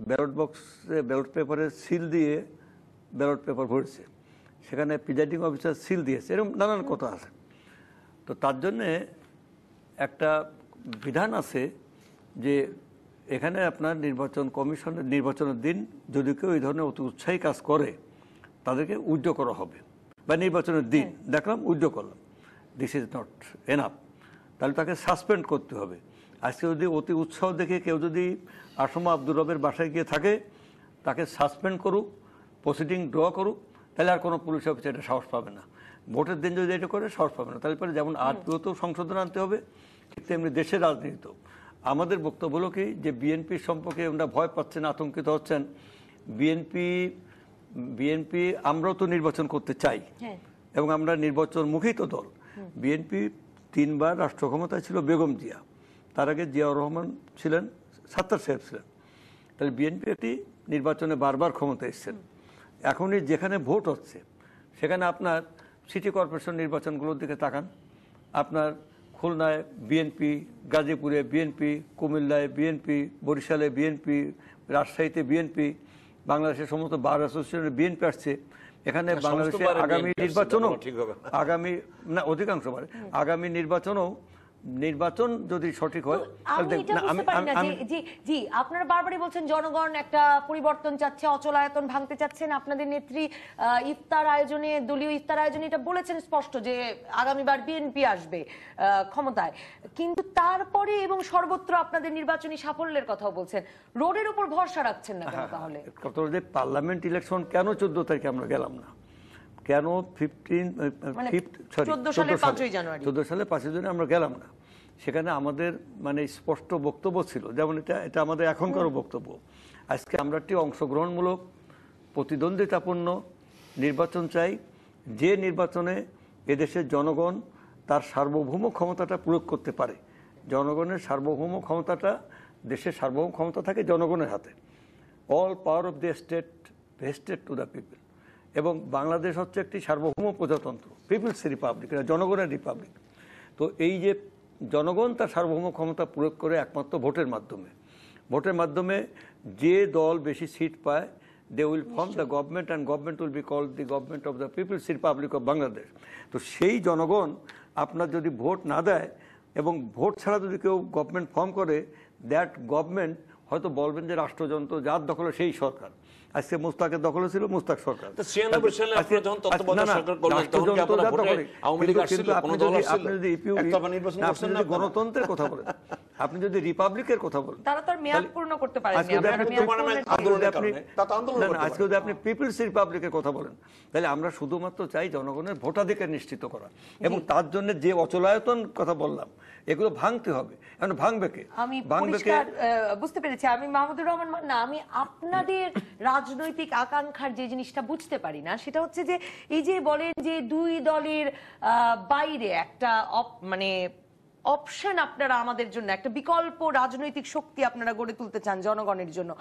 ব্যালট বক্সে ব্যালট পেপারে সিল দিয়ে ব্যালট পেপার ভরেছে, সেখানে প্রিজাইডিং অফিসার সিল দিয়েছে, এরকম নানান কথা আছে। তো তার জন্যে একটা বিধান আছে যে এখানে আপনার নির্বাচন কমিশনের নির্বাচনের দিন যদি কেউ এই ধরনের অতি উৎসাহী কাজ করে তাদেরকে উইথড্র করা হবে, বা নির্বাচনের দিন দেখলাম উইথড্র করলাম, দিস ইজ নট এনাফ, তাহলে তাকে সাসপেন্ড করতে হবে। আজকে যদি অতি উৎসাহ দেখে কেউ যদি আসম আব্দুর রবের বাসায় গিয়ে থাকে, তাকে সাসপেন্ড করুক, প্রসিডিং ড্র করুক, তাহলে আর কোনো পুলিশ অফিসার এটা সাহস পাবে না। ভোটের দিন যদি এটা করে সাহস পাবে না। তাহলে পরে যেমন আরপিওতেও সংশোধন আনতে হবে, ঠিক তেমনি দেশের রাজনীতিতেও। আমাদের বক্তব্য হলো কি যে বিএনপির সম্পর্কে আমরা ভয় পাচ্ছেন, আতঙ্কিত হচ্ছেন। বিএনপি আমরাও তো নির্বাচন করতে চাই এবং আমরা নির্বাচনমুখী তো দল। বিএনপি 3 বার রাষ্ট্র ক্ষমতায় ছিল বেগম জিয়া, তার আগে জিয়াউর রহমান ছিলেন, সাত্তার সাহেব ছিলেন। তাহলে বিএনপি একটি নির্বাচনে বারবার ক্ষমতায় এসেছেন। এখনই যেখানে ভোট হচ্ছে সেখানে আপনার সিটি কর্পোরেশন নির্বাচনগুলোর দিকে তাকান, আপনার খুলনায় বিএনপি, গাজীপুরে বিএনপি, কুমিল্লায় বিএনপি, বরিশালে বিএনপি, রাজশাহীতে বিএনপি, বাংলাদেশের সমস্ত বার অ্যাসোসিয়েশনের বিএনপি আসছে। এখানে বাংলাদেশে আগামী নির্বাচনও অধিকাংশ বারে আগামী নির্বাচন যদি সঠিক হয়, জি আপনারা বারবারই বলছেন জনগণ একটা পরিবর্তন চাচ্ছে, অচলায়তন ভাঙতে চাচ্ছেন। আপনাদের নেত্রী ইফতার আয়োজনে, দলীয় ইফতার আয়োজনে এটা বলেছেন স্পষ্ট যে আগামীবার বিএনপি আসবে ক্ষমতায়, কিন্তু তারপরে এবং সর্বত্র আপনাদের নির্বাচনী সাফল্যের কথাও বলছেন, রোডের উপর ভরসা রাখছেন না কেন? তাহলে পার্লামেন্ট ইলেকশন কেন 14 তারিখে আমরা গেলাম না, কেন 14 সালের 5ই জানুয়ারি আমরা গেলাম না? সেখানে আমাদের মানে স্পষ্ট বক্তব্য ছিল, যেমন এটা আমাদের এখনকারও বক্তব্য। আজকে আমরা একটি অংশগ্রহণমূলক প্রতিদ্বন্দ্বিতাপূর্ণ নির্বাচন চাই, যে নির্বাচনে এদেশের জনগণ তার সার্বভৌম ক্ষমতাটা প্রয়োগ করতে পারে। জনগণের সার্বভৌম ক্ষমতাটা, দেশের সার্বভৌম ক্ষমতা থাকে জনগণের হাতে। All power of the state vested to the people. এবং বাংলাদেশ হচ্ছে একটি সার্বভৌম প্রজাতন্ত্র, পিপলস রিপাবলিক, জনগণের রিপাবলিক। তো এই যে জনগণ তার সার্বভৌম ক্ষমতা প্রয়োগ করে একমাত্র ভোটের মাধ্যমে যে দল বেশি সিট পায়, they will form the government and government will be called the government of the people's republic of Bangladesh. তো সেই জনগণ আপনার যদি ভোট না দেয় এবং ভোট ছাড়া যদি কেউ গভর্নমেন্ট ফর্ম করে, দ্যাট গভর্নমেন্ট হয়তো বলবেন যে রাষ্ট্রযন্ত্র যার দখলে সেই সরকার। আজকে মুস্তাকের দখলে ছিল মুস্তাক সরকার। গণতন্ত্রের কথা বলেন, আপনি যদি রিপাবলিকের কথা বলেন, আজকে যদি আপনি পিপলস রিপাবলিকের কথা বলেন, তাহলে আমরা শুধুমাত্র চাই জনগণের ভোটাধিকার নিশ্চিত করা, এবং তার জন্য যে অচলায়তন কথা বললাম এগুলো ভাঙতে হবে। এখন ভাঙবে কে? আমি বুঝতে পেরেছি। আমি মাহমুদুর রহমান মান্না, আমি আপনাদের রাজনৈতিক আকাঙ্ক্ষার যে জিনিসটা বুঝতে পারি না সেটা হচ্ছে যে এই যে বলেন যে দুই দলের বাইরে একটা মানে অপশন আপনারা আমাদের জন্য, একটা বিকল্প রাজনৈতিক শক্তি আপনারা গড়ে তুলতে চান জনগণের জন্য।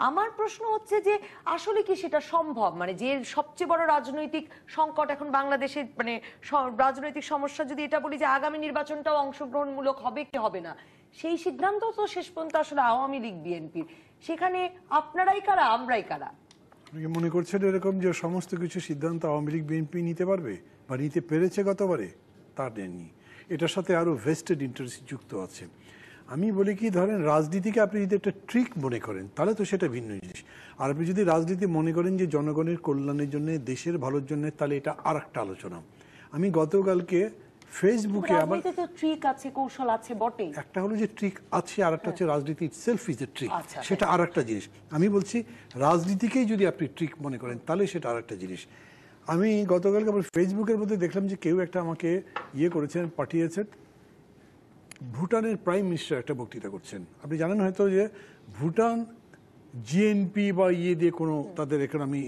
আমার প্রশ্ন হচ্ছে যে আসলে কি সেটা সম্ভব? মানে যে সবচেয়ে বড় রাজনৈতিক সংকট এখন বাংলাদেশে, মানে রাজনৈতিক সমস্যা যদি এটা বলি যে আগামী নির্বাচনটাও অংশগ্রহণমূলক হবে কি হবে না, সেই সিদ্ধান্ত তো শেষ পর্যন্ত আসলে আওয়ামী লীগ বিএনপির। সেখানে আপনারাই কারা, আমরাই কারা? মনে করছেন এরকম যে সমস্ত কিছু সিদ্ধান্ত আওয়ামী লীগ বিএনপি নিতে পারবে বা নিতে পেরেছে গতবারে? তা নেননি। এটার সাথে আরো ভেস্টেড ইন্টারেস্ট যুক্ত আছে। আমি বলি কি, ধরেন রাজনীতিকে আপনি যদি একটা ট্রিক মনে করেন তাহলে তো সেটা ভিন্ন জিনিস। আর আপনি যদি রাজনীতি মনে করেন যে জনগণের কল্যাণের জন্য, দেশের ভালোর জন্য, তাহলে এটা আর একটা আলোচনা। আমি গতকালকে ফেসবুকে আবার রাজনীতিতে তো ট্রিক আছে, কৌশল আছে বটেই। একটা হলো যে ট্রিক আছে, আর একটা হচ্ছে রাজনীতি ইটসেলফ ইজ এ ট্রিক, আচ্ছা, সেটা আর একটা জিনিস। আমি বলছি রাজনীতিকেই যদি আপনি ট্রিক মনে করেন তাহলে সেটা আর একটা জিনিস। আমি গতকালকে আবার ফেসবুকের মধ্যে দেখলাম যে কেউ একটা আমাকে করেছেন, পাঠিয়েছেন, ভুটানের প্রাইম মিনিস্টার একটা বক্তৃতা করছেন। আপনি জানেন হয়তো যে ভুটান জিএনপি বা দিয়ে কোনো তাদের ইকোনমি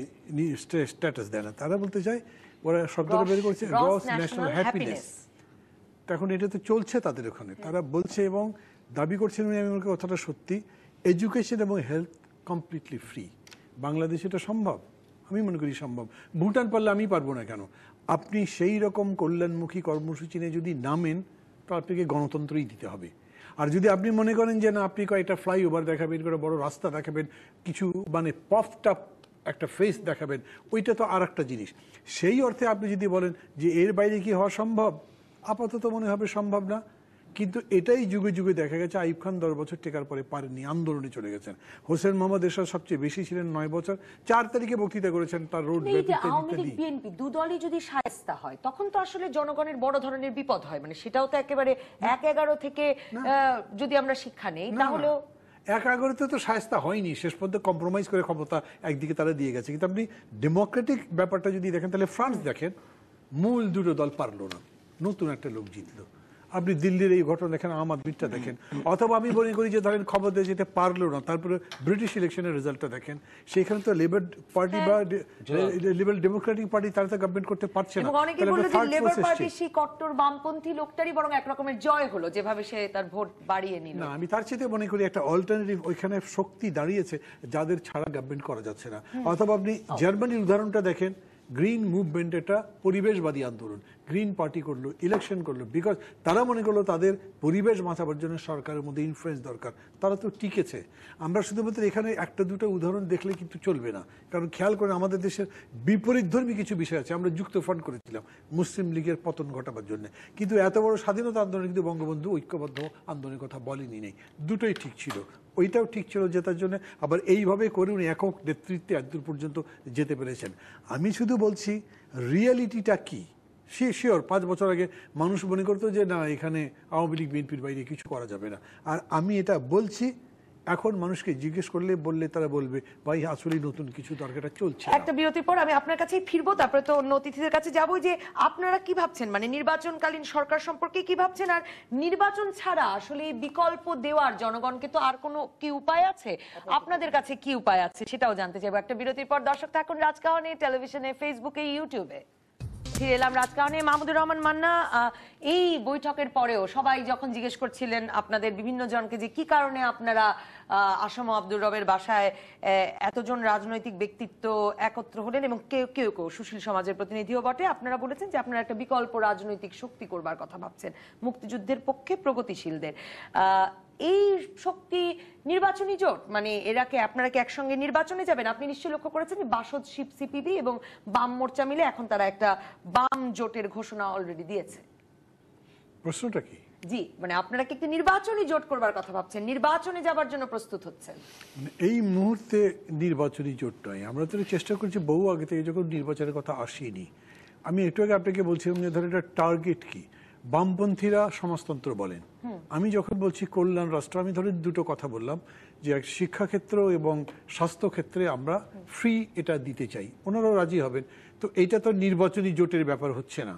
স্ট্যাটাস দেয় না। তারা বলতে চায়, ওরা শব্দটা বের করছে গ্রস ন্যাশনাল হ্যাপিনেস। এখন এটা তো চলছে তাদের ওখানে, তারা বলছে এবং দাবি করছেন, আমি মনে করি কথাটা সত্যি, এডুকেশন এবং হেলথ কমপ্লিটলি ফ্রি। বাংলাদেশে এটা সম্ভব? আমি মনে করি সম্ভব। ভুটান পারলে আমি পারবো না কেন? আপনি সেই রকম কল্যাণমুখী কর্মসূচি নিয়ে যদি নামেন তো আপনাকে গণতন্ত্রই দিতে হবে। আর যদি আপনি মনে করেন যে না, আপনি কয়েকটা ফ্লাইওভার দেখাবেন, করে বড় রাস্তা দেখাবেন, কিছু মানে পফটাপ একটা ফেস দেখাবেন, ওইটা তো আর একটা জিনিস। সেই অর্থে আপনি যদি বলেন যে এর বাইরে কি হওয়া সম্ভব, আপাতত মনে হবে সম্ভব না। কিন্তু এটাই যুগে যুগে দেখা গেছে। আইয়ুব খান 10 বছর টেকার পরে পারেননি, আন্দোলনে চলে গেছেন। হোসেন মোহাম্মদ এরশাদ সবচেয়ে বেশি ছিলেন 9 বছর, 4 তারিখে বক্তৃতা করেছেন তার রোড আওয়ামী লীগ বিএনপি দুদলই যদি শায়েস্তা হয় তখন তো আসলে জনগণের বড় ধরনের বিপদ হয়। মানে সেটাও তো একেবারে 1-11 থেকে যদি আমরা শিক্ষা নেই তাহলেও 1-11-তে তো শায়েস্তা হয়নি, শেষ পর্যন্ত কম্প্রোমাইজ করে ক্ষমতা একদিকে তারা দিয়ে গেছে। কিন্তু আপনি ডেমোক্রেটিক ব্যাপারটা যদি দেখেন তাহলে ফ্রান্স দেখেন, মূল দুটো দল পারলো না, নতুন একটা লোক জিতলো। আপনি দিল্লির এই ঘটনা দেখেন, আম আদমিটা দেখেন, অথবা আমি মনে করি যে ধরেন ক্ষমতা যেতে পারলো না, তারপরে ব্রিটিশ ইলেকশনের রেজাল্টটা দেখেন, সেখানে তো লেবার পার্টি বা লিবারেল ডেমোক্রেটিক পার্টি তারা তো গভর্নমেন্ট করতে পারছে না। অনেকে বলল যে লেবার পার্টি সেই কট্টর বামপন্থী লোকটারই বরং এক রকমের জয় হলো, যেভাবে সে তার ভোট বাড়িয়ে নিল। না, আমি তার চেয়ে মনে করি একটা অল্টারনেটিভ ওইখানে শক্তি দাঁড়িয়েছে যাদের ছাড়া গভর্নমেন্ট করা যাচ্ছে না। অথবা আপনি জার্মানির উদাহরণটা দেখেন, গ্রিন মুভমেন্ট, এটা পরিবেশবাদী আন্দোলন, গ্রিন পার্টি করলো, ইলেকশন করলো, বিকজ তারা মনে করলো তাদের পরিবেশ বাঁচাবার জন্য সরকারের মধ্যে ইনফ্লুয়েন্স দরকার, তারা তো টিকেছে। আমরা শুধুমাত্র এখানে একটা দুটো উদাহরণ দেখলে কিন্তু চলবে না, কারণ খেয়াল করে আমাদের দেশের বিপরীতধর্মী কিছু বিষয় আছে। আমরা যুক্ত ফ্রন্ট করেছিলাম মুসলিম লীগের পতন ঘটাবার জন্য, কিন্তু এত বড় স্বাধীনতা আন্দোলন কিন্তু বঙ্গবন্ধু ঐক্যবদ্ধ আন্দোলনের কথা বলেনি নেই। দুটোই ঠিক ছিল, ওইটাও ঠিক ছিল জেতার জন্য, আবার এইভাবে করে উনি একক নেতৃত্বে এতদূর পর্যন্ত যেতে পেরেছেন। আমি শুধু বলছি রিয়ালিটিটা কি। শিওর 5 বছর আগে মানুষ মনে করতো যে না, এখানে আওয়ামী লীগ বিএনপির বাইরে কিছু করা যাবে না। আর আমি এটা বলছি, এখন মানুষকে জিজ্ঞেস করলে বললে তারা বলবে ভাই আসলে নতুন কিছু দরকারটা চলছে। একটা বিরতির পর আমি আপনার কাছেই ফিরবো, তারপরে তো অন্য অতিথিদের কাছে যাবো, যে আপনারা কি ভাবছেন, মানে নির্বাচনকালীন সরকার সম্পর্কে কি ভাবছেন, আর নির্বাচন ছাড়া আসলে বিকল্প দেওয়ার জনগণকে তো আর কোনো কি উপায় আছে, আপনাদের কাছে কি উপায় আছে সেটাও জানতে চাইবো। একটা বিরতির পর দর্শক থাকুন রাজকাহনে টেলিভিশনে, ফেসবুকে, ইউটিউবে। ফিরে এলাম রাজকাহনে। মাহমুদুর রহমান মান্না, এই বৈঠকের পরেও সবাই যখন জিজ্ঞেস করছিলেন আপনাদের বিভিন্ন জনকে যে কি কারণে আপনারা আসম আব্দুর রবের বাসায় এতজন রাজনৈতিক ব্যক্তিত্ব একত্র হলেন, এবং কেউ কেউ সুশীল সমাজের প্রতিনিধিও বটে, আপনারা বলেছেন যে আপনারা একটা বিকল্প রাজনৈতিক শক্তি করবার কথা ভাবছেন, মুক্তিযুদ্ধের পক্ষে প্রগতিশীলদের। এই শক্তি নির্বাচনী জোট, মানে এরাকে আপনারা কি একসঙ্গে নির্বাচনে যাবেন? আপনি নিশ্চয়ই লক্ষ্য করেছেন বাসদ সিপিবি এবং বাম মোর্চা মিলে এখন তারা একটা বাম জোটের ঘোষণা অলরেডি দিয়েছে। প্রশ্নটা কি? জি, মানে আপনারা কি একটি নির্বাচনী জোট করবার কথা ভাবছেন, নির্বাচনে যাবার জন্য প্রস্তুত হচ্ছেন? এই মুহূর্তে নির্বাচনী জোট নয়, আমরা তো চেষ্টা করছি বহু আগে থেকে, যখন নির্বাচনের কথা আসেনি। আমি একটু আগে আপনাকে বলছিলাম যে ধরেন এটা টার্গেট কি। বামপন্থীরা সমাজতন্ত্র বলেন, আমি যখন বলছি কল্যাণ রাষ্ট্র, আমি ধরেন দুটো কথা বললাম, যে শিক্ষাক্ষেত্র এবং স্বাস্থ্যক্ষেত্রে আমরা ফ্রি এটা দিতে চাই, ওনারাও রাজি হবেন। তো এইটা তো নির্বাচনী জোটের ব্যাপার হচ্ছে না।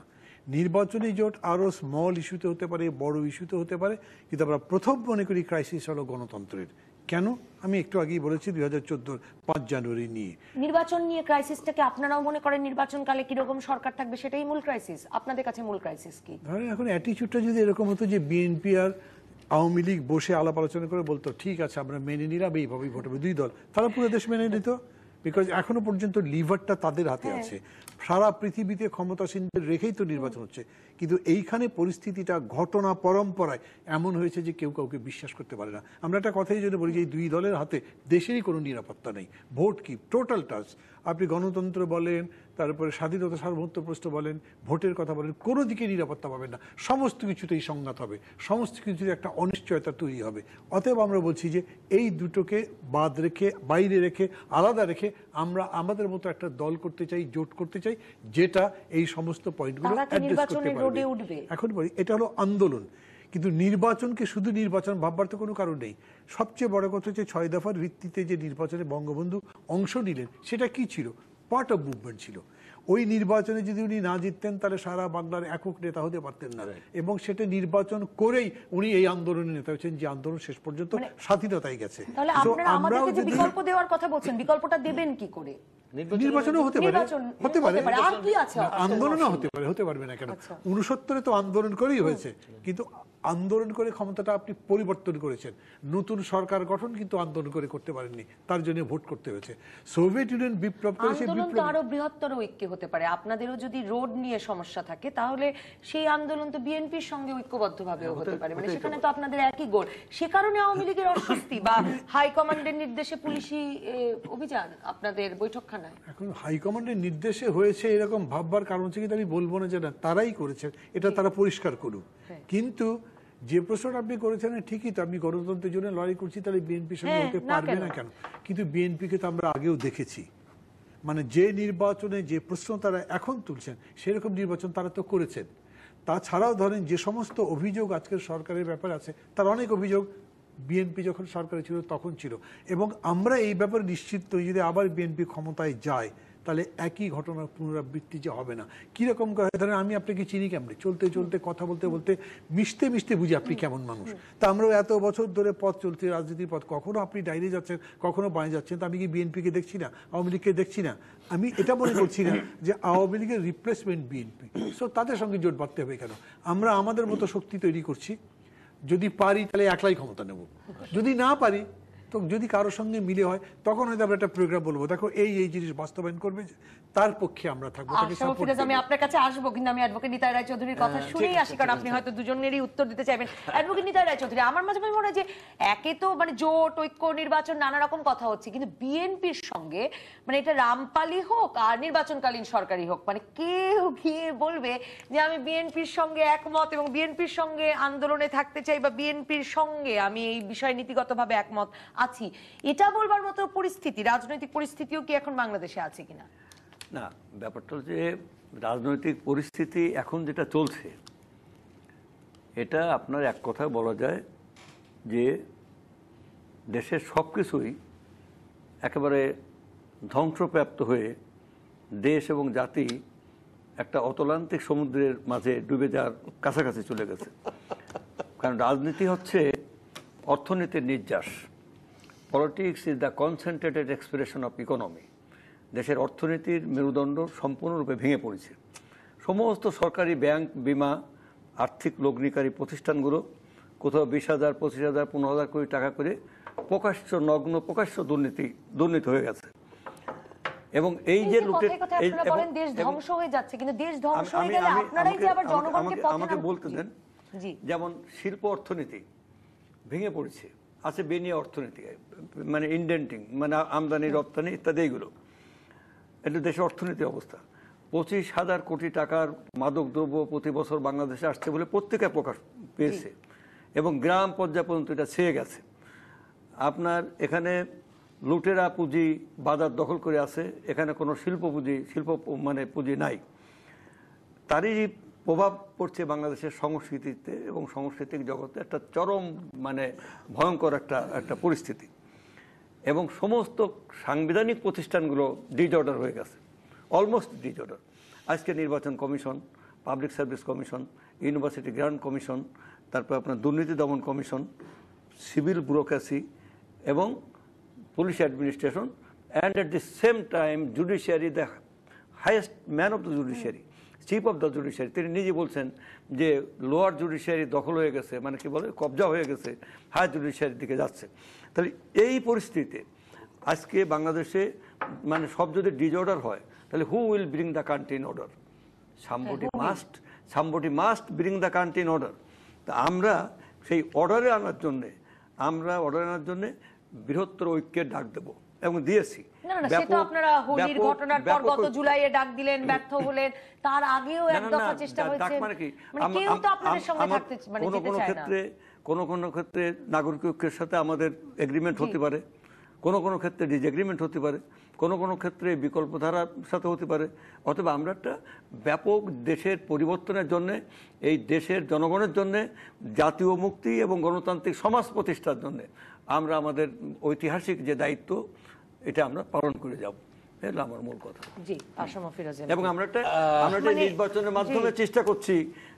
নির্বাচনী জোট আরো স্মল ইস্যুতে হতে পারে, বড় ইস্যুতে হতে পারে, কিন্তু আমরা প্রথম মনে করি ক্রাইসিস হলো গণতন্ত্রের। কেন? আমি একটু আগেই বলেছি 2014 5 জানুয়ারি নিয়ে নির্বাচন নিয়ে ক্রাইসিসটাকে আপনারাও মনে করেন নির্বাচনকালে কিরকম সরকার থাকবে সেটাই মূল ক্রাইসিস? আপনাদের কাছে মূল ক্রাইসিস কি? ধরেন এখন অ্যাটিচিউডটা যদি এরকম হতো যে বিএনপি আর আওয়ামী লীগ বসে আলাপ আলোচনা করে বলতো ঠিক আছে আমরা মেনে নিলাম, এইভাবেই ভোট হবে, দুই দল, তারা পুরো দেশ মেনে নিত। বিকজ এখনো পর্যন্ত লিভারটা তাদের হাতে আছে, সারা পৃথিবীতে ক্ষমতাসীনদের রেখেই তো নির্বাচন হচ্ছে। কিন্তু এইখানে পরিস্থিতিটা ঘটনা পরম্পরায় এমন হয়েছে যে কেউ কাউকে বিশ্বাস করতে পারে না। আমরা একটা কথাই জন্য বলি যে এই দুই দলের হাতে দেশেরই কোনো নিরাপত্তা নেই। ভোট কি টোটাল টাচ, আপনি গণতন্ত্র বলেন, তারপরে স্বাধীনতা সার্বভৌমত্ব প্রশ্ন বলেন, ভোটের কথা বলেন, কোনো দিকে নিরাপত্তা পাবেন না। সমস্ত কিছুতেই সংঘাত হবে, সমস্ত কিছুতে একটা অনিশ্চয়তা তৈরি হবে। অতএব আমরা বলছি যে এই দুটোকে বাদ রেখে, বাইরে রেখে, আলাদা রেখে আমরা আমাদের মতো একটা দল করতে চাই, জোট করতে চাই, যেটা এই সমস্ত পয়েন্টগুলো অ্যাড্রেস করতে পারবে। এখন বলি এটা হলো আন্দোলন, কিন্তু নির্বাচনকে শুধু নির্বাচন ভাববার তো কোনো কারণ নেই। সবচেয়ে বড় কথা হচ্ছে 6 দফার ভিত্তিতে যে নির্বাচনে বঙ্গবন্ধু অংশ নিলেন, সেটা কি ছিল? পার্ট অফ মুভমেন্ট ছিল। ওই নির্বাচনে যদি উনি না জিততেন তাহলে সারা বাংলার একক নেতা হতে পারতেন না, এবং সেটা নির্বাচন করেই উনি এই আন্দোলনের নেতা হয়েছেন, যে আন্দোলন শেষ পর্যন্ত স্বাধীনতায় গেছে। তাহলে আপনারা আমাদেরকে যে বিকল্প দেওয়ার কথা বলছেন, বিকল্পটা দেবেন কি করে? নির্বাচনও হতে পারে, হতে পারে, আর কি আছে? আন্দোলনও হতে পারে, হতে পারবে না কেন? 69-এ তো আন্দোলন করেই হয়েছে, কিন্তু আন্দোলন করে ক্ষমতাটা আপনি পরিবর্তন করেছেন। নতুন সরকার গঠন কিন্তু আন্দোলন করে করতে পারেননি, তার জন্য ভোট করতে হয়েছে। সোভিয়েত ইউনিয়ন বিপ্লব করে, সেই আন্দোলন তো বিপ্লব আরো বৃহত্তর ঐক্য হতে পারে। আপনাদেরও যদি রোড নিয়ে সমস্যা থাকে, তাহলে সেই আন্দোলন তো বিএনপির সঙ্গে ঐক্যবদ্ধভাবেও হতে পারে। মানে সেখানে তো আপনাদের একই গোল। সে কারণে আওয়ামী লীগের অস্বস্তি বা হাইকমান্ডের নির্দেশে পুলিশি অভিযান আপনাদের বৈঠকখানায়। এখন হাইকমান্ডের নির্দেশে হয়েছে এরকম ভাববার কারণ হচ্ছে, কিন্তু আমি বলবো না যে না, তারাই করেছেন, এটা তারা পরিষ্কার করুক। কিন্তু যে প্রশ্নটা আপনি করেছেন ঠিকই, তো আপনি গণতন্ত্রের জন্য লড়াই করছি, তাহলে বিএনপির সঙ্গে হতে পারবে না কেন? কিন্তু বিএনপিকে তো আমরা আগেও দেখেছি, মানে যে নির্বাচনে যে প্রশ্ন তারা এখন তুলছেন সেরকম নির্বাচন তারা তো করেছেন। তাছাড়াও ধরেন যে সমস্ত অভিযোগ আজকের সরকারের ব্যাপারে আছে, তার অনেক অভিযোগ বিএনপি যখন সরকারে ছিল তখন ছিল, এবং আমরা এই ব্যাপারে নিশ্চিত যদি আবার বিএনপি ক্ষমতায় যায় তাহলে একই ঘটনার পুনরাবৃত্তি যে হবে না। কিরকম করে ধরেন আমি আপনাকে চিনি কেমন, চলতে চলতে কথা বলতে বলতে মিশতে মিশতে বুঝি আপনি কেমন মানুষ। তা আমরাও এত বছর ধরে পথ চলছে, রাজনীতির পথ, কখনো আপনি ডাইরে যাচ্ছেন, কখনো বাঁয়ে যাচ্ছেন, তো আমি কি বিএনপিকে দেখছি না, আওয়ামী লীগকে দেখছি না? আমি এটা মনে করছি না যে আওয়ামী লীগের রিপ্লেসমেন্ট বিএনপি, সো তাদের সঙ্গে জোট বাঁধতে হবে কেন? আমরা আমাদের মতো শক্তি তৈরি করছি, যদি পারি তাহলে একলাই ক্ষমতা নেব, যদি না পারি তো যদি কারোর সঙ্গে মিলে হয় তখন হয়তো আমরা একটা প্রোগ্রাম বলবো, দেখো এই এই জিনিস বাস্তবায়ন করবে, তার পক্ষে আমরা থাকবো। আমি আপনার কাছে আসবো, কিন্তু আমি অ্যাডভোকেট নিতাই রায়চৌধুরীর কথা শুনেই আসি, কারণ আপনি হয়তো দুজনেরই উত্তর দিতে চাইবেন। অ্যাডভোকেট নিতাই রায়চৌধুরী, আমার মাঝে মাঝে মনে হয় যে একে তো মানে জোট, ঐক্য, নির্বাচন, নানা রকম কথা হচ্ছে, কিন্তু বিএনপির সঙ্গে মানে এটা রামপালি হোক আর নির্বাচনকালীন সরকারি হোক, মানে কেউ গিয়ে বলবে যে আমি বিএনপির সঙ্গে একমত এবং বিএনপির সঙ্গে আন্দোলনে থাকতে চাই, বা বিএনপির সঙ্গে আমি এই বিষয় নীতিগতভাবে একমত আছি, এটা বলবার মতো পরিস্থিতি, রাজনৈতিক পরিস্থিতিও কি এখন বাংলাদেশে আছে কিনা? না, ব্যাপারটা যে রাজনৈতিক পরিস্থিতি এখন যেটা চলছে, এটা আপনার এক কথায় বলা যায় যে দেশের সব কিছুই একেবারে ধ্বংসপ্রাপ্ত হয়ে দেশ এবং জাতি একটা অতলান্তিক সমুদ্রের মাঝে ডুবে যাওয়ার কাছাকাছি চলে গেছে। কারণ রাজনীতি হচ্ছে অর্থনীতির নির্যাস। Politics is the concentrated expression of economy. দেশের অর্থনীতির মেরুদণ্ড সম্পূর্ণরূপে ভেঙে পড়েছে। সমস্ত সরকারি ব্যাংক, বিমা, আর্থিক লগ্নিকারী প্রতিষ্ঠানগুলো কোথাও 20,000, 25,000, 15,000 কোটি টাকা করে প্রকাশ্য নগ্ন প্রকাশ্য দুর্নীতি হয়ে গেছে। এবং এই যে লুটের দেশ ধ্বংস হয়ে যাচ্ছে, কিন্তু দেশ ধ্বংস হয়ে গেলে আপনারাই যে আবার জনগণকে আমাকে বলতে দেন। যেমন শিল্প অর্থনীতি ভেঙে পড়েছে, আছে বেনিয়া অর্থনীতি, মানে ইন্ডেন্টিং, মানে আমদানি রপ্তানি ইত্যাদি, এইগুলো এটা দেশের অর্থনীতির অবস্থা। 25,000 কোটি টাকার মাদক দ্রব্য প্রতি বছর বাংলাদেশে আসছে বলে পত্রিকায় প্রকাশ পেয়েছে, এবং গ্রাম পর্যায় পর্যন্ত এটা ছেয়ে গেছে। আপনার এখানে লুটেরা পুঁজি বাজার দখল করে আছে, এখানে কোনো শিল্প পুঁজি নাই। তারই প্রভাব পড়ছে বাংলাদেশের সংস্কৃতিতে এবং সাংস্কৃতিক জগতে একটা চরম মানে ভয়ঙ্কর একটা পরিস্থিতি। এবং সমস্ত সাংবিধানিক প্রতিষ্ঠানগুলো ডিজঅর্ডার হয়ে গেছে, অলমোস্ট ডিজঅর্ডার। আজকে নির্বাচন commission, public service commission, university grant commission, তারপর আপনার দুর্নীতি দমন কমিশন, সিভিল ব্যুরোক্রেসি এবং police administration, and at the same time judiciary, the highest man of the judiciary, chief of the judiciary, তিনি নিজে বলছেন যে লোয়ার জুডিশিয়ারি দখল হয়ে গেছে, মানে কি বলে কবজা হয়ে গেছে, হায়ার জুডিশিয়ারির দিকে যাচ্ছে। তাহলে এই পরিস্থিতিতে আজকে বাংলাদেশে মানে সব যদি ডিজঅর্ডার হয়, তাহলে who will bring the country in order? Somebody somebody must bring the country in order. তা আমরা সেই অর্ডারে আনার জন্য বৃহত্তর ঐক্যের ডাক দেব এবং দিয়েছি। না না, সেটা আপনারা হোলির ঘটনার পর গত জুলাইয়ে ডাক দিলেন, ব্যর্থ হলেন, তার আগেও এক দফা চেষ্টা হয়েছে, মানে কি কেউ তো আপনাদের সঙ্গে থাকতে মানে যেতে চায় না। কোন ক্ষেত্রে নাগরিক ঐক্যের সাথে আমাদের এগ্রিমেন্ট হতে পারে, কোন ক্ষেত্রে ডিসএগ্রিমেন্ট হতে পারে, কোন ক্ষেত্রে বিকল্প ধারার সাথে হতে পারে। অথবা আমরা একটা ব্যাপক দেশের পরিবর্তনের জন্য, এই দেশের জনগণের জন্য, জাতীয় মুক্তি এবং গণতান্ত্রিক সমাজ প্রতিষ্ঠার জন্য আমরা আমাদের ঐতিহাসিক যে দায়িত্ব এটা আমরা পালন করে যাব, এটা আমার মূল কথা। জি, আশরাফ ফিরোজ। এবং আমরা একটা নির্বাচনের মাধ্যমে চেষ্টা করছি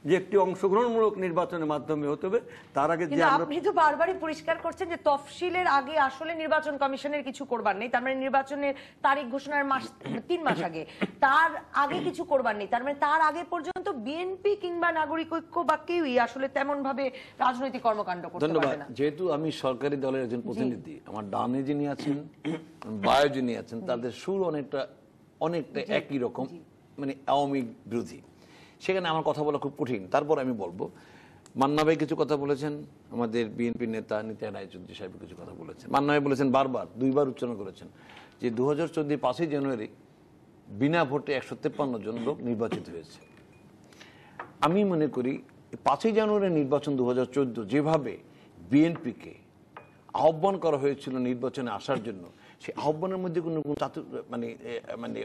যে একটি অংশগ্রহণমূলক নির্বাচনের মাধ্যমে হতে হবে। তার আগে যে আপনি তো বারবারই পরিষ্কার করছেন যে তফসিলের আগে আসলে নির্বাচন কমিশনের কিছু করবার নেই, তার মানে নির্বাচনের তারিখ ঘোষণার 3 মাস আগে, তার আগে কিছু করবার নেই, তার মানে তার আগে পর্যন্ত বিএনপি কিংবা নাগরিক ঐক্য বা কেউই আসলে তেমন ভাবে রাজনৈতিক কর্মকাণ্ড করতে পারবে না। ধন্যবাদ। যেহেতু আমি সরকারি দলের একজন প্রতিনিধি, আমার ডানে যিনি আছেন, বায়ে যিনি আছেন, তাদের সুর অনেকটা একই রকম, মানে আওয়ামী বিরোধী। সেখানে আমার কথা বলা খুব কঠিন। তারপর আমি বলবো, মান্না ভাই কিছু কথা বলেছেন, আমাদের বিএনপি নেতা নিত্যা রায়চৌধুরী সাহেব কিছু কথা বলেছেন। মান্না ভাই বলেছেন, বারবার 2বার উচ্চারণ করেছেন যে 2014 5ই জানুয়ারি বিনা ভোটে 153 জন লোক নির্বাচিত হয়েছে। আমি মনে করি 5ই জানুয়ারি নির্বাচন 2014 যেভাবে বিএনপিকে আহ্বান করা হয়েছিল নির্বাচনে আসার জন্য, সেই আহ্বানের মধ্যে কোনো মানে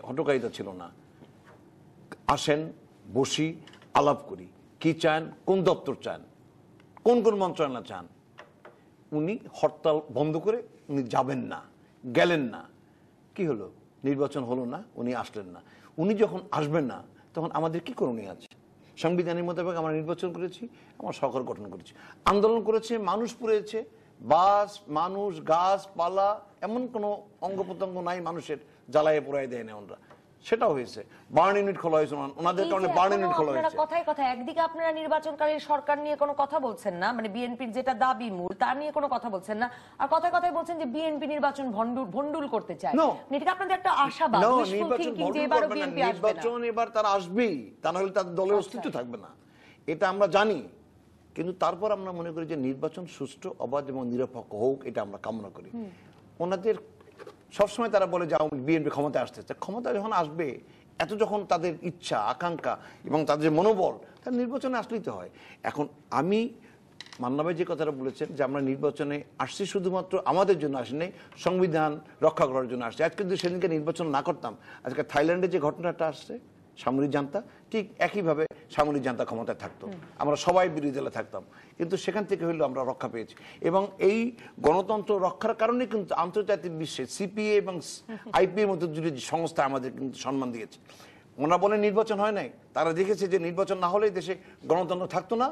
হটকারিতা ছিল না। আসেন, বসি, আলাপ করি, কি চান, কোন দপ্তর চান, কোন মন্ত্রণালয় চান। উনি হরতাল বন্ধ করে উনি যাবেন না, গেলেন না। কি হলো? নির্বাচন হলো না, উনি আসলেন না। উনি যখন আসবেন না, তখন আমাদের কি করণীয় আছে? সংবিধানের মোতাবেক আমরা নির্বাচন করেছি, আমরা সরকার গঠন করেছি, আন্দোলন করেছে, মানুষ পুড়েছে, বাস, মানুষ, গাছপালা, এমন কোনো অঙ্গ প্রত্যঙ্গ নাই মানুষের জ্বালায় পোড়ায় দেয় না ওনারা। সেটাও হয়েছে। বার্ন ইউনিট খোলা হয়েছে ওনাদের কারণে, বার্ন ইউনিট খোলা হয়েছে। কথায় কথায় একদিকে আপনারা নির্বাচনকালীন সরকার নিয়ে কোনো কথা বলছেন না, মানে বিএনপির যেটা দাবি মূল তা নিয়ে কোনো কথা বলছেন না, আর কথায় কথায় বলছেন যে বিএনপি নির্বাচন ভন্ডুল করতে চায়। এটা আপনাদের একটা আশাবাদ, নির্বাচন এবার তারা আসবেই, তা না হলে তাদের দলের অস্তিত্ব থাকবে না, এটা আমরা জানি। কিন্তু তারপর আমরা মনে করি যে নির্বাচন সুষ্ঠু, অবাধ এবং নিরপেক্ষ হোক, এটা আমরা কামনা করি। ওনাদের সবসময় তারা বলে যে বিএনপি ক্ষমতায় আসতে চায়। ক্ষমতা যখন আসবে, এত যখন তাদের ইচ্ছা, আকাঙ্ক্ষা এবং তাদের মনোবল, তার নির্বাচনে আসলেই তো হয়। এখন আমি মান্না ভাই যে কথাটা বলেছেন যে আমরা নির্বাচনে আসছি শুধুমাত্র আমাদের জন্য আসি নাই, সংবিধান রক্ষা করার জন্য আসছি। আজকে যদি সেদিনকে নির্বাচন না করতাম, আজকে থাইল্যান্ডে যে ঘটনাটা আসছে, সামরিক জান্তা, ঠিক একইভাবে সামরিক জান্তা ক্ষমতায় থাকতো, আমরা সবাই বিরোধী দলে থাকতাম। কিন্তু সেখান থেকে হইলো আমরা রক্ষা পেয়েছি। এবং এই গণতন্ত্র রক্ষার কারণে কিন্তু আন্তর্জাতিক বিশ্বে সিপিএ এবং আইপি এর মতো দুটি সংস্থা আমাদের কিন্তু সম্মান দিয়েছে। ওনারা বলে নির্বাচন হয় নাই, তারা দেখেছে যে নির্বাচন না হলে দেশে গণতন্ত্র থাকতো না,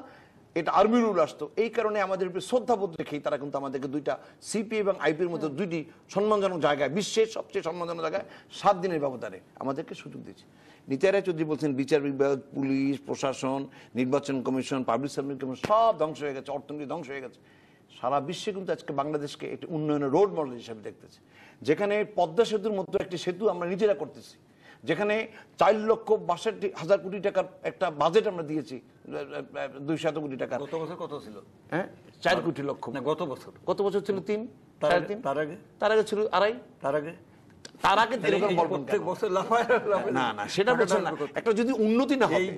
এটা আর্মি রুল আসতো। এই কারণে আমাদের উপরে শ্রদ্ধাবোধ রেখেই তারা কিন্তু আমাদেরকে দুইটা সিপি এবং আইপির মতো দুইটি সম্মানজনক জায়গায়, বিশ্বের সবচেয়ে সম্মানজনক জায়গায় 7 দিনের ব্যবধানে আমাদেরকে সুযোগ দিয়েছে। নিত্যা রায়চৌধুরী বলছেন বিচার বিভাগ, পুলিশ, প্রশাসন, নির্বাচন কমিশন, পাবলিক সার্ভিস কমিশন সব ধ্বংস হয়ে গেছে, অর্থনীতি ধ্বংস হয়ে গেছে। সারা বিশ্বে কিন্তু আজকে বাংলাদেশকে একটি উন্নয়নের রোড মডেল হিসেবে দেখতেছে, যেখানে পদ্মা সেতুর মতো একটি সেতু আমরা নিজেরা করতেছি, যেখানে 4,62,000 কোটি টাকার একটা বাজেট আমরা দিয়েছি, 200 কোটি টাকা। গত বছর কত ছিল? হ্যাঁ, 4 কোটি লক্ষ। গত বছর ছিল 3, তার আগে ছিল 2.5, তার আগে প্রত্যেক বছর না না সেটা বলছেন না। একটা যদি উন্নতি না হবে,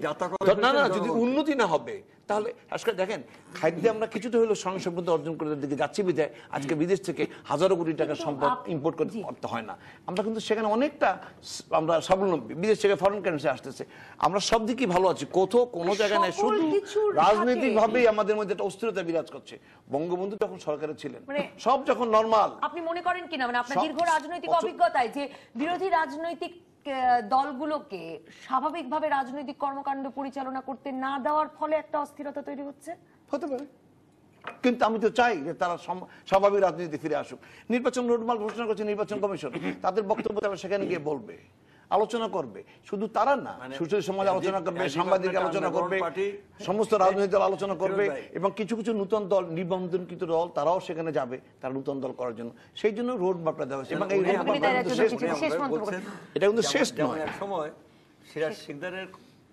যদি উন্নতি না হবে, তাহলে আজকে দেখেন খাদ্যে আমরা কিছুটা হলেও স্বয়ং সম্পদ অর্জন করে দিকে যাচ্ছি বিধায় আজকে বিদেশ থেকে হাজারো কোটি টাকার সম্পদ ইম্পোর্ট করতে হয় না। আমরা কিন্তু সেখানে অনেকটা আমরা স্বাবলম্বী, বিদেশ থেকে ফরেন কারেন্সি আসতেছে, আমরা সব দিকেই ভালো আছি। কোনো জায়গায় নাই, শুধু রাজনৈতিক ভাবেই আমাদের মধ্যে একটা অস্থিরতা বিরাজ করছে। বঙ্গবন্ধু যখন সরকারে ছিলেন সব যখন নরমাল। আপনি মনে করেন কিনা, মানে আপনার দীর্ঘ রাজনৈতিক অভিজ্ঞতায়, যে বিরোধী রাজনৈতিক দলগুলোকে স্বাভাবিকভাবে রাজনৈতিক কর্মকাণ্ড পরিচালনা করতে না দেওয়ার ফলে একটা অস্থিরতা তৈরি হচ্ছে? হতে পারে, কিন্তু আমি তো চাই যে তারা স্বাভাবিক রাজনীতি ফিরে আসুক। নির্বাচন রোডমাল ঘোষণা করছে নির্বাচন কমিশন, তাদের বক্তব্য তারা সেখানে গিয়ে বলবে, আলোচনা করবে। শুধু তারা না, সুশীল সমাজ আলোচনা করবে, সাংবাদিক আলোচনা করবে, সমস্ত রাজনৈতিক দল আলোচনা করবে, এবং কিছু কিছু নতুন দল, নিবন্ধনকৃত দল, তারাও সেখানে যাবে তারা নতুন দল করার জন্য। সেই জন্য রোড ম্যাপটা দেওয়া হয়েছে। এবং এই এটা কিন্তু শেষ নয়। এক সময় সিরাজ শিকদারের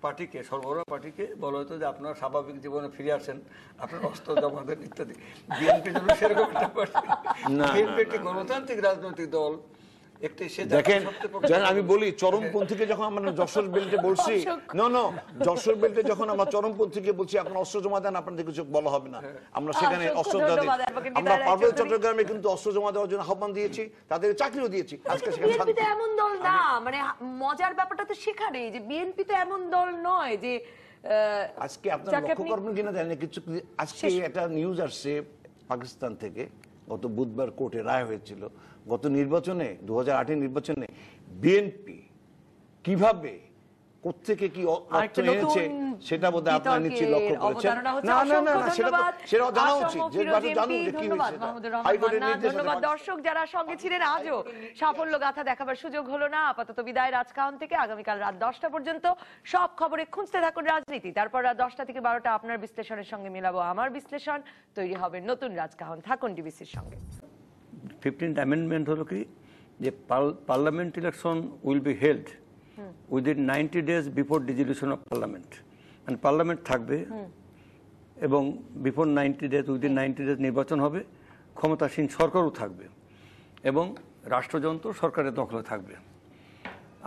পার্টিকে, সর্বরা পার্টিকে বলা হতো যে আপনার স্বাভাবিক জীবনে ফিরে আসেন, আপনার অস্ত্র জমা দেন ইত্যাদি। বিএনপি যেন সেরকম একটা পার্টি, বিএনপি একটি গণতান্ত্রিক রাজনৈতিক দল। দেখেন আমি বলি চরমপন্থীকে যখন আমরা যশোর বেল্টে বলছি, যশোর বেল্টে যখন আমরা চরমপন্থীকে বলছি এখন অস্ত্র জমা দেন, আপনাদের কিছু বলা হবে না, আমরা সেখানে অস্ত্র আমরা পার্বত্য চট্টগ্রামে কিন্তু অস্ত্র জমা দেওয়ার জন্য আহ্বান দিয়েছি, তাদের চাকরিও দিয়েছি। আজকে বিএনপি তো এমন দল না, মানে মজার ব্যাপারটা তো সেখানে যে বিএনপি তো এমন দল নয় যে আজকে আপনারা লক্ষ্য করবেন কিনা জানি না, কিছু আজকে একটা নিউজ আসছে পাকিস্তান থেকে, গত বুধবার কোর্টে রায় হয়েছিল গত নির্বাচনে 2008 নির্বাচনে বিএনপি কিভাবে কোত্থেকে কি অর্থ এনেছে সেটা বোধহয় আপনারা নিশ্চয়ই লক্ষ্য করেছেন। না সেটা জানা উচিত, যে জানুন যে কি হয়েছে। ধন্যবাদ দর্শক যারা সঙ্গে ছিলেন। আজও সাফল্য গাথা দেখাবার সুযোগ হলো না। আপাতত বিদায় রাজকাহন থেকে। আগামীকাল রাত 10টা পর্যন্ত সব খবরে খুঁজতে থাকুন রাজনীতি। তারপর রাত 10টা থেকে 12টা আপনার বিশ্লেষণের সঙ্গে মেলাবো আমার বিশ্লেষণ। তৈরি হবে নতুন রাজকাহন। থাকুন ডিবিসির সঙ্গে। 15th amendment হলো কি যে parliament election will be held within 90 days before dissolution of parliament. মানে পার্লামেন্ট থাকবে এবং বিফোর 90 days, উইদিন 90 days নির্বাচন হবে, ক্ষমতাসীন সরকারও থাকবে এবং রাষ্ট্রযন্ত্র সরকারের দখলে থাকবে।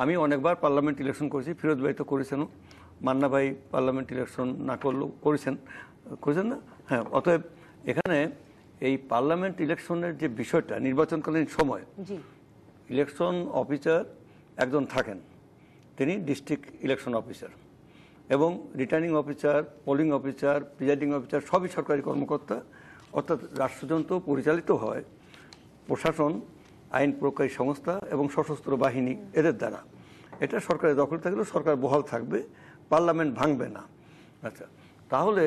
আমি অনেকবার পার্লামেন্ট ইলেকশন করেছি, ফিরোজ ভাই তো করেছেনও, মান্না ভাই পার্লামেন্ট ইলেকশন না করলেও করেছেন না? হ্যাঁ, অতএব এখানে এই পার্লামেন্ট ইলেকশনের যে বিষয়টা, নির্বাচনকালীন সময় ইলেকশন অফিসার একজন থাকেন, তিনি ডিস্ট্রিক্ট ইলেকশন অফিসার, এবং returning officer, polling officer, presiding officer সবই সরকারি কর্মকর্তা। অর্থাৎ রাষ্ট্রযন্ত্র পরিচালিত হয় প্রশাসন, আইন প্রয়োগকারী সংস্থা এবং সশস্ত্র বাহিনী এদের দ্বারা। এটা সরকারের দখলে থাকলেও সরকার বহাল থাকবে, পার্লামেন্ট ভাঙবে না। আচ্ছা, তাহলে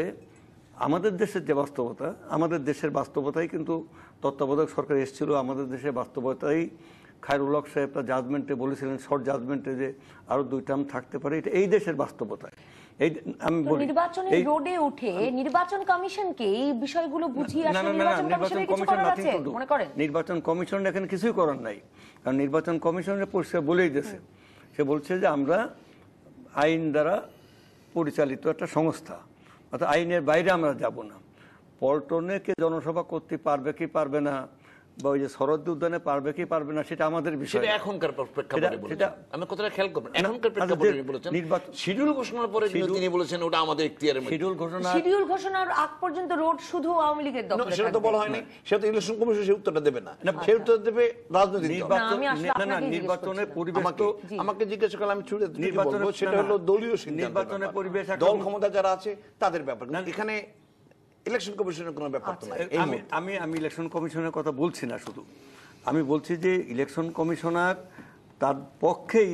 আমাদের দেশের যে বাস্তবতা, আমাদের দেশের বাস্তবতাই কিন্তু তত্ত্বাবধায়ক সরকার এসেছিল, আমাদের দেশের বাস্তবতাই খায়রুল হক সাহেব তার জাজমেন্টে বলেছিলেন, শর্ট জাজমেন্টে, যে আরো 2 টার্ম থাকতে পারে। এটা এই দেশের বাস্তবতায়। এই আমি বলি নির্বাচনের রোডে উঠে নির্বাচন কমিশনকে এই বিষয়গুলো বুঝিয়ে আসলে নির্বাচন কমিশন নাথিং টু ডু। নির্বাচন কমিশন এখানে কিছুই করার নাই, কারণ নির্বাচন কমিশনের পরিষ্কার বলেই দিয়েছে, সে বলছে যে আমরা আইন দ্বারা পরিচালিত একটা সংস্থা, অর্থাৎ আইনের বাইরে আমরা যাব না। পল্টনে কে জনসভা করতে পারবে কি পারবে না, বা ওই যে শরৎ উদ্যানে পারবে কি পারবে না, সেটা আমাদের বিষয়। সেটা এখনকার প্রেক্ষাপটে বলেছেন, আমি কথাটা খেয়াল করবেন, এখনকার প্রেক্ষাপটে বলেছেন। শিডিউল ঘোষণার পরে তিনি বলেছেন ওটা আমাদের ইখতিয়ারের মধ্যে। শিডিউল ঘোষণার আগ পর্যন্ত রোড শুধু আওয়ামী লীগের দখলে। সেটা তো বলা হয়নি, সেটা ইলেকশন কমিশন সেই উত্তরটা দেবে না, সেই উত্তর দেবে রাজনৈতিক নির্বাচনের পরিবেশ। আমাকে জিজ্ঞাসা করলে আমি ছুড়ে বলবো সেটা হলো দলীয় সিদ্ধান্ত, নির্বাচনের পরিবেশ, দল ক্ষমতা যারা আছে তাদের ব্যাপার। এখানে ইলেকশন কমিশনের কোনো ব্যাপার তো নাই। আমি ইলেকশন কমিশনের কথা বলছি না, শুধু আমি বলছি যে ইলেকশন কমিশনার তার পক্ষেই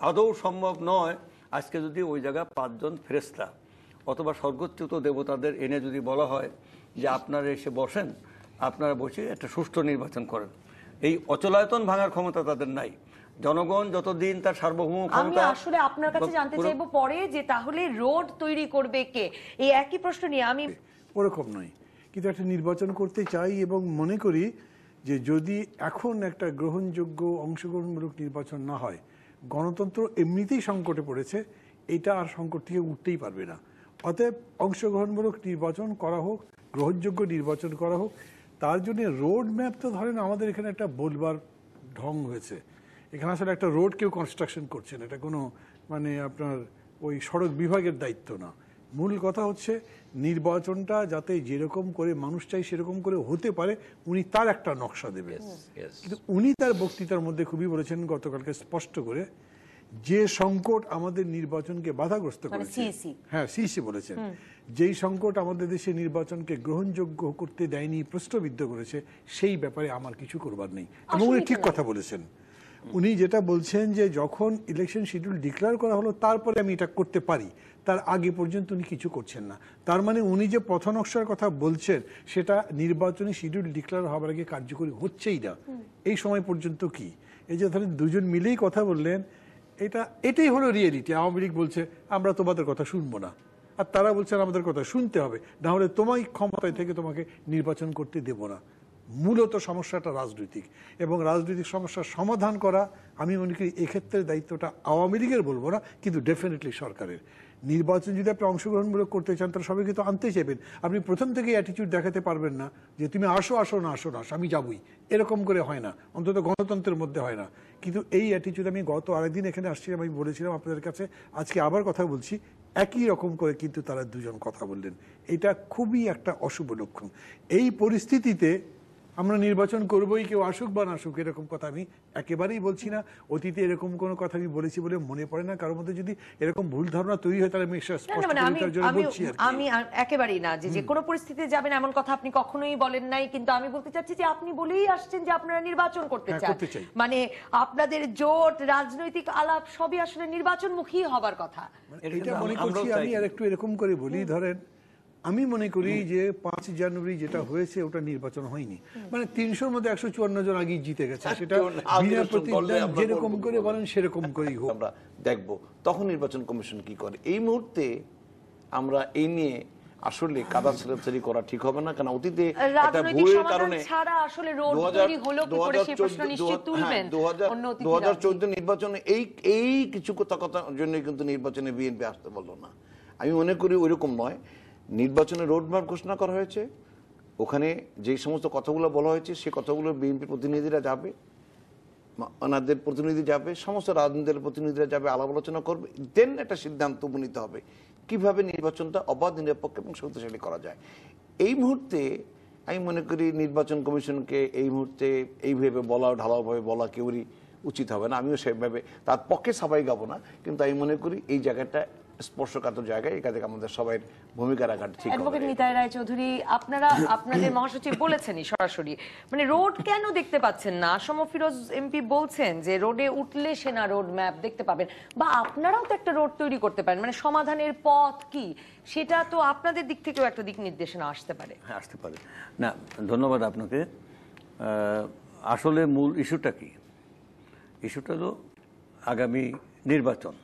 আদৌ সম্ভব নয় আজকে যদি ওই জায়গায় 5 জন ফেরেশতা অথবা স্বর্গচ্যুত দেবতাদের এনে যদি বলা হয় যে আপনারা এসে বসেন, আপনারা বসে একটা সুষ্ঠু নির্বাচন করেন। এই অচলায়তন ভাঙার ক্ষমতা তাদের নাই। জনগণ যতদিন তার সার্বভৌম ক্ষমতা। আমি আসলে আপনার কাছে জানতে চাইবো পরে যে তাহলে রোড তৈরি করবে কে, এই একই প্রশ্ন নিয়ে। আমি ওরকম নয়, কিন্তু একটা নির্বাচন করতে চাই এবং মনে করি যে যদি এখন একটা গ্রহণযোগ্য অংশগ্রহণমূলক নির্বাচন না হয়, গণতন্ত্র এমনিতেই সংকটে পড়েছে, এটা আর সংকট থেকে উঠতেই পারবে না। অতএব অংশগ্রহণমূলক নির্বাচন করা হোক, গ্রহণযোগ্য নির্বাচন করা হোক। তার জন্য রোড ম্যাপ তো ধরেন আমাদের এখানে একটা বলবার ঢং হয়েছে। এখানে আসলে একটা রোড কেউ কনস্ট্রাকশন করছেন, এটা কোনো মানে আপনার ওই সড়ক বিভাগের দায়িত্ব না। মূল কথা হচ্ছে নির্বাচনটা যাতে যেরকম করে মানুষ চাই সেরকম করে হতে পারে, উনি তার একটা নকশা দেবেন। কিন্তু উনি তার বক্তৃতার মধ্যে খুবই বলেছেন গতকালকে স্পষ্ট করে, যে সংকট আমাদের নির্বাচনকে বাধাগ্রস্ত করেছে, হ্যাঁ সিসি বলেছেন, যেই সংকট আমাদের দেশে নির্বাচনকে গ্রহণযোগ্য করতে দেয়নি, প্রশ্নবিদ্ধ করেছে, সেই ব্যাপারে আমার কিছু করবার নেই। এবং উনি ঠিক কথা বলেছেন। উনি যেটা বলছেন যে যখন ইলেকশন শিডিউল ডিক্লেয়ার করা হলো তারপরে আমি এটা করতে পারি, তার আগে পর্যন্ত উনি কিছু করছেন না। তার মানে উনি যে পথনকশার কথা বলছেন সেটা নির্বাচনী শিডিউল ডিক্লেয়ার হওয়ার আগে কার্যকরী হচ্ছেই না। এই সময় পর্যন্ত কি এই যে ধরেন দুজন মিলেই কথা বললেন, এটাই হলো রিয়েলিটি। আওয়ামী লীগ বলছে আমরা তোমাদের কথা শুনবো না, আর তারা বলছেন আমাদের কথা শুনতে হবে, না হলে তোমায় ক্ষমতায় থেকে তোমাকে নির্বাচন করতে দেব না। মূলত সমস্যাটা রাজনৈতিক, এবং রাজনৈতিক সমস্যার সমাধান করা আমি মনে করি এক্ষেত্রে দায়িত্বটা আওয়ামী লীগের বলবো না, কিন্তু ডেফিনেটলি সরকারের। নির্বাচন যদি আপনি অংশগ্রহণমূলক করতে চান তাহলে সবাইকে তো আনতে চাইবেন। আপনি প্রথম থেকেই অ্যাটিটিউড দেখাতে পারবেন না যে তুমি আসো আসো না আসো না আমি যাবই, এরকম করে হয় না, অন্তত গণতন্ত্রের মধ্যে হয় না। কিন্তু এই অ্যাটিটিউড আমি গত আরেকদিন এখানে আসছিলাম, আমি বলেছিলাম আপনাদের কাছে, আজকে আবার কথা বলছি, একই রকম করে কিন্তু তারা দুজন কথা বললেন। এটা খুবই একটা অশুভ লক্ষণ। এই পরিস্থিতিতে আমরা নির্বাচন করবোই, কেউ আসুক বা না আসুক, এরকম কথা আমি একেবারেই বলছি না। অতীতে এরকম কোনো কথা আমি বলেছি বলে মনে পড়ে না। কারোর মধ্যে যদি এরকম ভুল ধারণা তৈরি হয় তাহলে আমি সেটা স্পষ্ট করার জন্য বলছি আর কি। আমি একেবারেই না যে কোনো পরিস্থিতিতে যাবেন এমন কথা আপনি কখনোই বলেন নাই, কিন্তু আমি বলতে চাচ্ছি যে আপনি বলেই আসছেন যে আপনারা নির্বাচন করতে চান, মানে আপনাদের জোট, রাজনৈতিক আলাপ সবই আসলে নির্বাচনমুখী হবার কথা। এটা মনে করছি আমি আর একটু এরকম করে বলি, ধরেন আমি মনে করি যে 5 জানুয়ারি যেটা হয়েছে ওটা নির্বাচন হয়নি, মানে 300-র মধ্যে 154 জন আগেই জিতে গেছে, সেটা বিনা প্রতিদ্বন্দ্বিতা যেরকম করে বলেন সেরকম করেই হোক। আমরা দেখব তখন নির্বাচন কমিশন কি করে। এই মুহূর্তে আমরা এই নিয়ে আসলে কাদা ছেড়াছাড়ি করা ঠিক হবে না, কারণ অতীতে একটা ভুলের কারণে ছাড়া আসলে রোড তৈরি হলো কি করে সেই প্রশ্ন নিশ্চয়ই তুলবেন। 2014 নির্বাচনে এই কিছু কথার জন্য কিন্তু নির্বাচনে বিএনপি আসতে বললো না। আমি মনে করি ওইরকম নয়। নির্বাচনের রোডম্যাপ ঘোষণা করা হয়েছে, ওখানে যে সমস্ত কথাগুলো বলা হয়েছে সে কথাগুলো বিএনপি প্রতিনিধিরা যাবে, ওনাদের প্রতিনিধি যাবে, সমস্ত রাজনীতির প্রতিনিধিরা যাবে, আলাপ আলোচনা করবে, দেন একটা সিদ্ধান্ত উপনীত হবে কিভাবে নির্বাচনটা অবাধ, নিরপেক্ষ এবং শক্তিশালী করা যায়। এই মুহূর্তে আমি মনে করি নির্বাচন কমিশনকে এই মুহূর্তে এইভাবে বলা, ঢালাওভাবে বলা কেউরই উচিত হবে না। আমিও সেভাবে তার পক্ষে সবাই গাবো না, কিন্তু আমি মনে করি এই জায়গাটা স্পর্শকাতর জায়গায়, এই কাজে আমাদের সবাই ভূমিকা রাখা ঠিক হবে। অ্যাডভোকেট নিতাই রায়চৌধুরী, আপনারা আপনাদের মহাসচিব বলেছেনই সরাসরি, মানে রোড কেন দেখতে পাচ্ছেন না? আসম ফিরোজ এমপি বলছেন যে রোডে উঠলে সেনা রোড ম্যাপ দেখতে পাবেন, বা আপনারাও তো একটা রোড তৈরি করতে পারেন, মানে সমাধানের পথ কি সেটা তো আপনাদের দিক থেকেও একটা দিক নির্দেশনা আসতে পারে। হ্যাঁ, আসতে পারে। না, ধন্যবাদ আপনাকে। আসলে মূল ইস্যুটা কি? ইস্যুটা হলো আগামী নির্বাচন।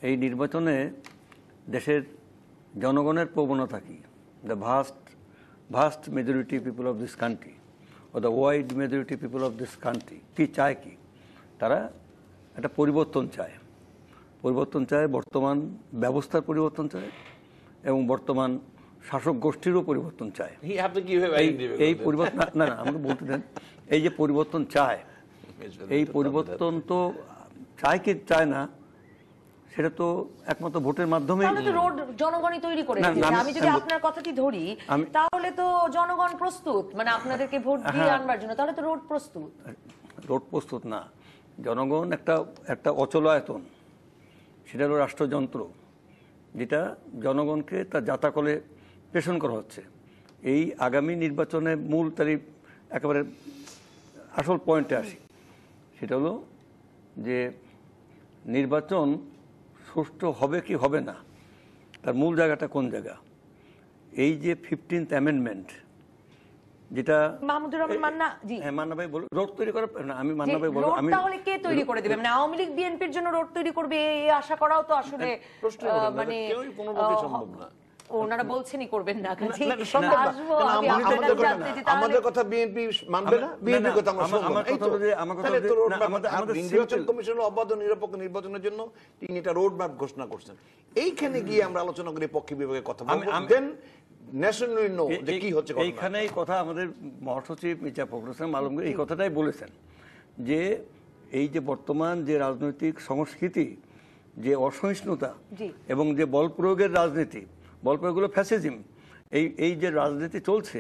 এই নির্বাচনে দেশের জনগণের প্রবণতা কি? The vast majority people of this country ও the wide majority people of this country কি চায়? কি তারা একটা পরিবর্তন চায়। পরিবর্তন চায়, বর্তমান ব্যবস্থার পরিবর্তন চায় এবং বর্তমান শাসক গোষ্ঠীরও পরিবর্তন চায়। এই পরিবর্তন না আমাকে বলতে দেন। এই যে পরিবর্তন চায়, এই পরিবর্তন তো চায় কি চায় না সেটা তো একমাত্র ভোটের মাধ্যমে। রোড জনগণই তৈরি করে দিয়েছে। আমি যদি আপনার কথাটি ধরি তাহলে তো জনগণ প্রস্তুত, মানে আপনাদেরকে ভোট দিয়ে আনবার জন্য, তাহলে তো রোড প্রস্তুত। রোড প্রস্তুত না, জনগণ একটা অচলায়তন, সেটা হলো রাষ্ট্রযন্ত্র, যেটা জনগণকে তার জাতাকলে প্রেষণ করা হচ্ছে। এই আগামী নির্বাচনে মূল তারিখ একেবারে আসল পয়েন্টে আসি, সেটা হলো যে নির্বাচন সুষ্ঠু হবে কি হবে না, তার মূল জায়গাটা কোন জায়গা? এই যে 15th অ্যামেন্ডমেন্ট, যেটা মাহমুদুর রহমান মান্না, জি হ্যাঁ, মান্না ভাই বল, রোড তৈরি করা না, আমি মান্না ভাই বলবো, আমি তাহলে কে তৈরি করে দিবে? মানে আওয়ামী লীগ বিএনপির জন্য রোড তৈরি করবে এই আশা করাও তো আসলে মানে সম্ভব না। ওনারা বলছেনই করবেন না। আমাদের কথা বিএনপি মানবে না, বিএনপি কথা আমরা শুনবো না। আমাদের নির্বাচন কমিশন অবাধ নিরপেক্ষ নির্বাচনের জন্য তিনি একটা রোড ম্যাপ ঘোষণা করছেন। এইখানে গিয়ে আমরা আলোচনা করি পক্ষে বিভাগে কথা বলবো, দেন ন্যাশনালি নো যে কি হচ্ছে। এইখানে এই কথা আমাদের মহাসচিব মির্জা ফখরুল ইসলাম আলমগীর এই কথাটাই বলেছেন যে এই যে বর্তমান যে রাজনৈতিক সংস্কৃতি, যে অসহিষ্ণুতা এবং যে বল প্রয়োগের রাজনীতি, বল প্রয়োগ হলো ফ্যাসিজম, এই যে রাজনীতি চলছে,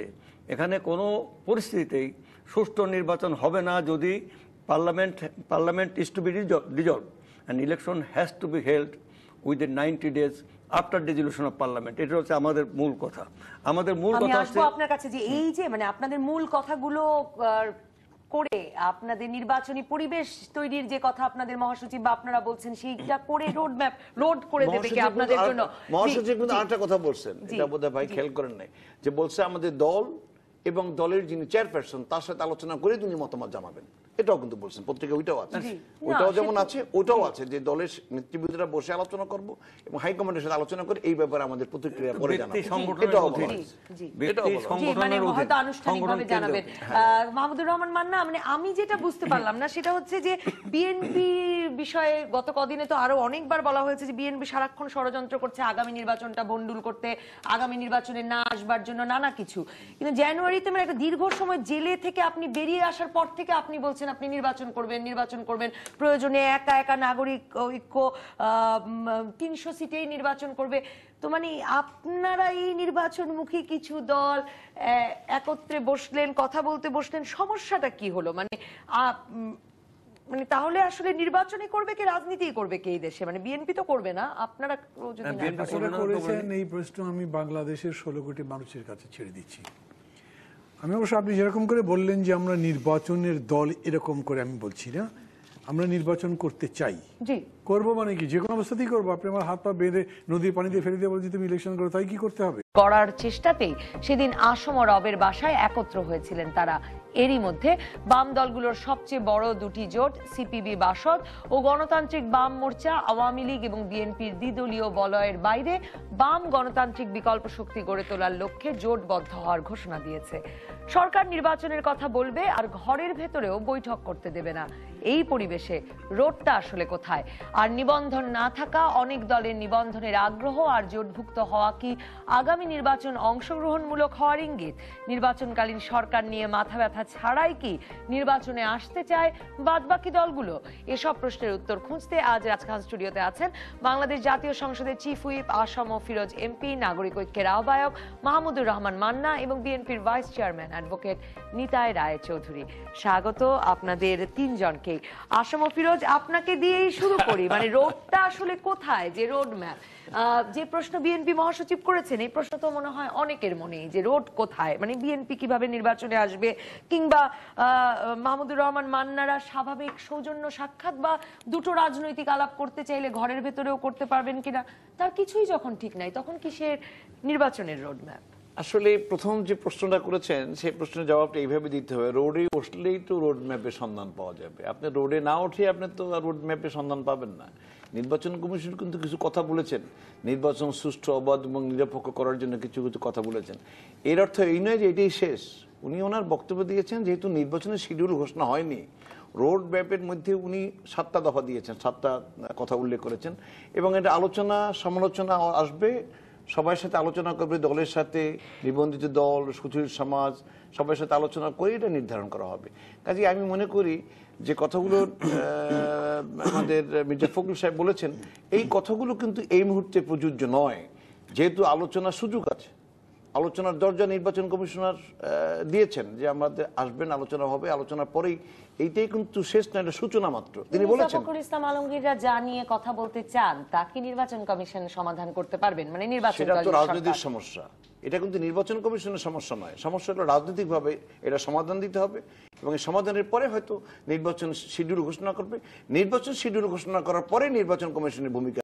এখানে কোনো পরিস্থিতিতেই সুষ্ঠু নির্বাচন হবে না যদি parliament is to be dissolve and election has to be held within 90 days after dissolution of parliament. এটা হচ্ছে আমাদের মূল কথা। আমাদের মূল কথা হচ্ছে আপনার কাছে যে এই যে মানে আপনাদের মূল কথাগুলো করে আপনাদের নির্বাচনী পরিবেশ তৈরির যে কথা আপনাদের মহাসচিব বা আপনারা বলছেন, সেইটা করে রোড করে দেবে কি আপনাদের জন্য? মহাসচিব কিন্তু আরেকটা কথা বলছেন, এটা বোধহয় ভাই খেয়াল করেন নাই, যে বলছে আমাদের দল এবং দলের যিনি চেয়ারপারসন তার সাথে আলোচনা করে তিনি মতামত জানাবেন, এটাও কিন্তু বলছেন পত্রিকা, ওইটাও আছে, ওইটাও যেমন আছে ওইটাও আছে যে দলের নেতৃবৃন্দরা বসে আলোচনা করব এবং হাইকমান্ডের সাথে আলোচনা করে এই ব্যাপারে আমাদের প্রতিক্রিয়া পরে জানাবো। এটাও বলা হয়েছে। মানে হয়তো আনুষ্ঠানিকভাবে জানাবেন। মাহমুদুর রহমান মান্না, মানে আমি যেটা বুঝতে পারলাম না সেটা হচ্ছে যে বিএনপি বিষয়ে গত কদিনে তো আরো অনেকবার বলা হয়েছে যে বিএনপি সারাক্ষণ ষড়যন্ত্র করছে আগামী নির্বাচনটা ভণ্ডুল করতে, আগামী নির্বাচনে না আসবার জন্য নানা কিছু। কিন্তু জানুয়ারিতে মানে একটা দীর্ঘ সময় জেলে থেকে আপনি বেরিয়ে আসার পর থেকে আপনি বলছেন আপনি নির্বাচন করবেন, প্রয়োজনে একা একা নাগরিক ঐক্য 300 সিটেই নির্বাচন করবে। তো মানে আপনারা এই নির্বাচনমুখী কিছু দল একত্রে বসলেন, কথা বলতে বসলেন, সমস্যাটা কি হলো? মানে মানে তাহলে আসলে নির্বাচনই করবে কে, রাজনীতি করবে কে এই দেশে? মানে বিএনপি তো করবে না, আপনারা যদি না করেছেন এই প্রশ্ন আমি বাংলাদেশের 16 কোটি মানুষের কাছে ছেড়ে দিচ্ছি। আমি অবশ্য আপনি যেরকম করে বললেন যে আমরা নির্বাচনের দল, এরকম করে আমি বলছি না, আমরা নির্বাচন করতে চাই। জি, করবো মানে কি, যে কোনো অবস্থাতেই করবো। আপনি আমার হাত পা বেঁধে নদীর পানিতে ফেলে দিয়ে বলছি তুমি ইলেকশন করো, তাই কি করতে হবে? করার চেষ্টাতেই সেদিন আসম ও রবের বাসায় একত্র হয়েছিলেন তারা। এরই মধ্যে বাম দলগুলোর সবচেয়ে বড় দুটি জোট সিপিবি বাসদ ও গণতান্ত্রিক বাম মোর্চা আওয়ামী লীগ এবং বিএনপির দ্বিদলীয় বলয়ের বাইরে বাম গণতান্ত্রিক বিকল্প শক্তি গড়ে তোলার লক্ষ্যে জোটবদ্ধ হওয়ার ঘোষণা দিয়েছে। সরকার নির্বাচনের কথা বলবে আর ঘরের ভেতরেও বৈঠক করতে দেবে না। এই পরিবেশে রোডটা আসলে কোথায়? আর নিবন্ধন না থাকা অনেক দলের নিবন্ধনের আগ্রহ আর জোটভুক্ত হওয়া কি আগামী নির্বাচন অংশগ্রহণমূলক হওয়ার ইঙ্গিত? নির্বাচনকালীন সরকার নিয়ে মাথা ব্যথা ছাড়াই কি নির্বাচনে আসতে চায় বাদবাকি দলগুলো? এসব প্রশ্নের উত্তর খুঁজতে আজ রাজখান স্টুডিওতে আছেন বাংলাদেশ জাতীয় সংসদের চিফ হুইপ আসম ও ফিরোজ এমপি, নাগরিক ঐক্যের আহ্বায়ক মাহমুদুর রহমান মান্না এবং বিএনপির ভাইস চেয়ারম্যান অ্যাডভোকেট নিতাই রায় চৌধুরী। স্বাগত আপনাদের তিনজনকে। আসম ও ফিরোজ, আপনাকে দিয়েই শুরু করি। মানে রোডটা আসলে কোথায়, যে রোড ম্যাপ, যে প্রশ্ন বিএনপি মহাসচিব করেছেন, এই প্রশ্ন তো মনে হয় অনেকের মনেই, যে রোড কোথায়, মানে বিএনপি কিভাবে নির্বাচনে আসবে, কিংবা মাহমুদুর রহমান মান্নারা স্বাভাবিক সৌজন্য সাক্ষাৎ বা দুটো রাজনৈতিক আলাপ করতে চাইলে ঘরের ভেতরেও করতে পারবেন কিনা, তার কিছুই যখন ঠিক নাই, তখন কিসের নির্বাচনের রোড ম্যাপ? আসলে প্রথম যে প্রশ্নটা করেছেন সেই প্রশ্নের জবাবটা এইভাবে দিতে হবে, রোডে বসলেই তো রোড ম্যাপের সন্ধান পাওয়া যাবে। আপনি রোডে না উঠে আপনি তো রোড ম্যাপের সন্ধান পাবেন না। নির্বাচন কমিশন কিন্তু কিছু কথা বলেছেন, নির্বাচন সুষ্ঠু, অবাধ এবং নিরপেক্ষ করার জন্য কিছু কিছু কথা বলেছেন। এর অর্থ এই নয় যে এটাই শেষ। উনি ওনার বক্তব্য দিয়েছেন যেহেতু নির্বাচনের শিডিউল ঘোষণা হয়নি, রোড ম্যাপের মধ্যে উনি 7টা দফা দিয়েছেন, 7টা কথা উল্লেখ করেছেন এবং এটা আলোচনা সমালোচনা আসবে, সবার সাথে আলোচনা করবে, দলের সাথে, নিবন্ধিত দল, সুশীল সমাজ, সবার সাথে আলোচনা করে এটা নির্ধারণ করা হবে। কাজে আমি মনে করি যে কথাগুলো আমাদের মির্জা ফখরুল সাহেব বলেছেন, এই কথাগুলো কিন্তু এই মুহূর্তে প্রযোজ্য নয়, যেহেতু আলোচনার সুযোগ আছে। আলোচনার দরজা নির্বাচন কমিশনার দিয়েছেন যে আমাদের আসবেন, আলোচনা হবে, আলোচনার পরেই, এইটাই কিন্তু শেষ না, এটা সূচনা মাত্র। তিনি বলেছেন ফখরুল ইসলাম আলমগীররা যা নিয়ে কথা বলতে চান তা কি নির্বাচন কমিশন সমাধান করতে পারবেন? মানে নির্বাচন সেটা তো রাজনৈতিক সমস্যা, এটা কিন্তু নির্বাচন কমিশনের সমস্যা নয়। সমস্যা হলো রাজনৈতিকভাবে এটা সমাধান দিতে হবে এবং এই সমাধানের পরে হয়তো নির্বাচন শিডিউল ঘোষণা করবে। নির্বাচন শিডিউল ঘোষণা করার পরে নির্বাচন কমিশনের ভূমিকা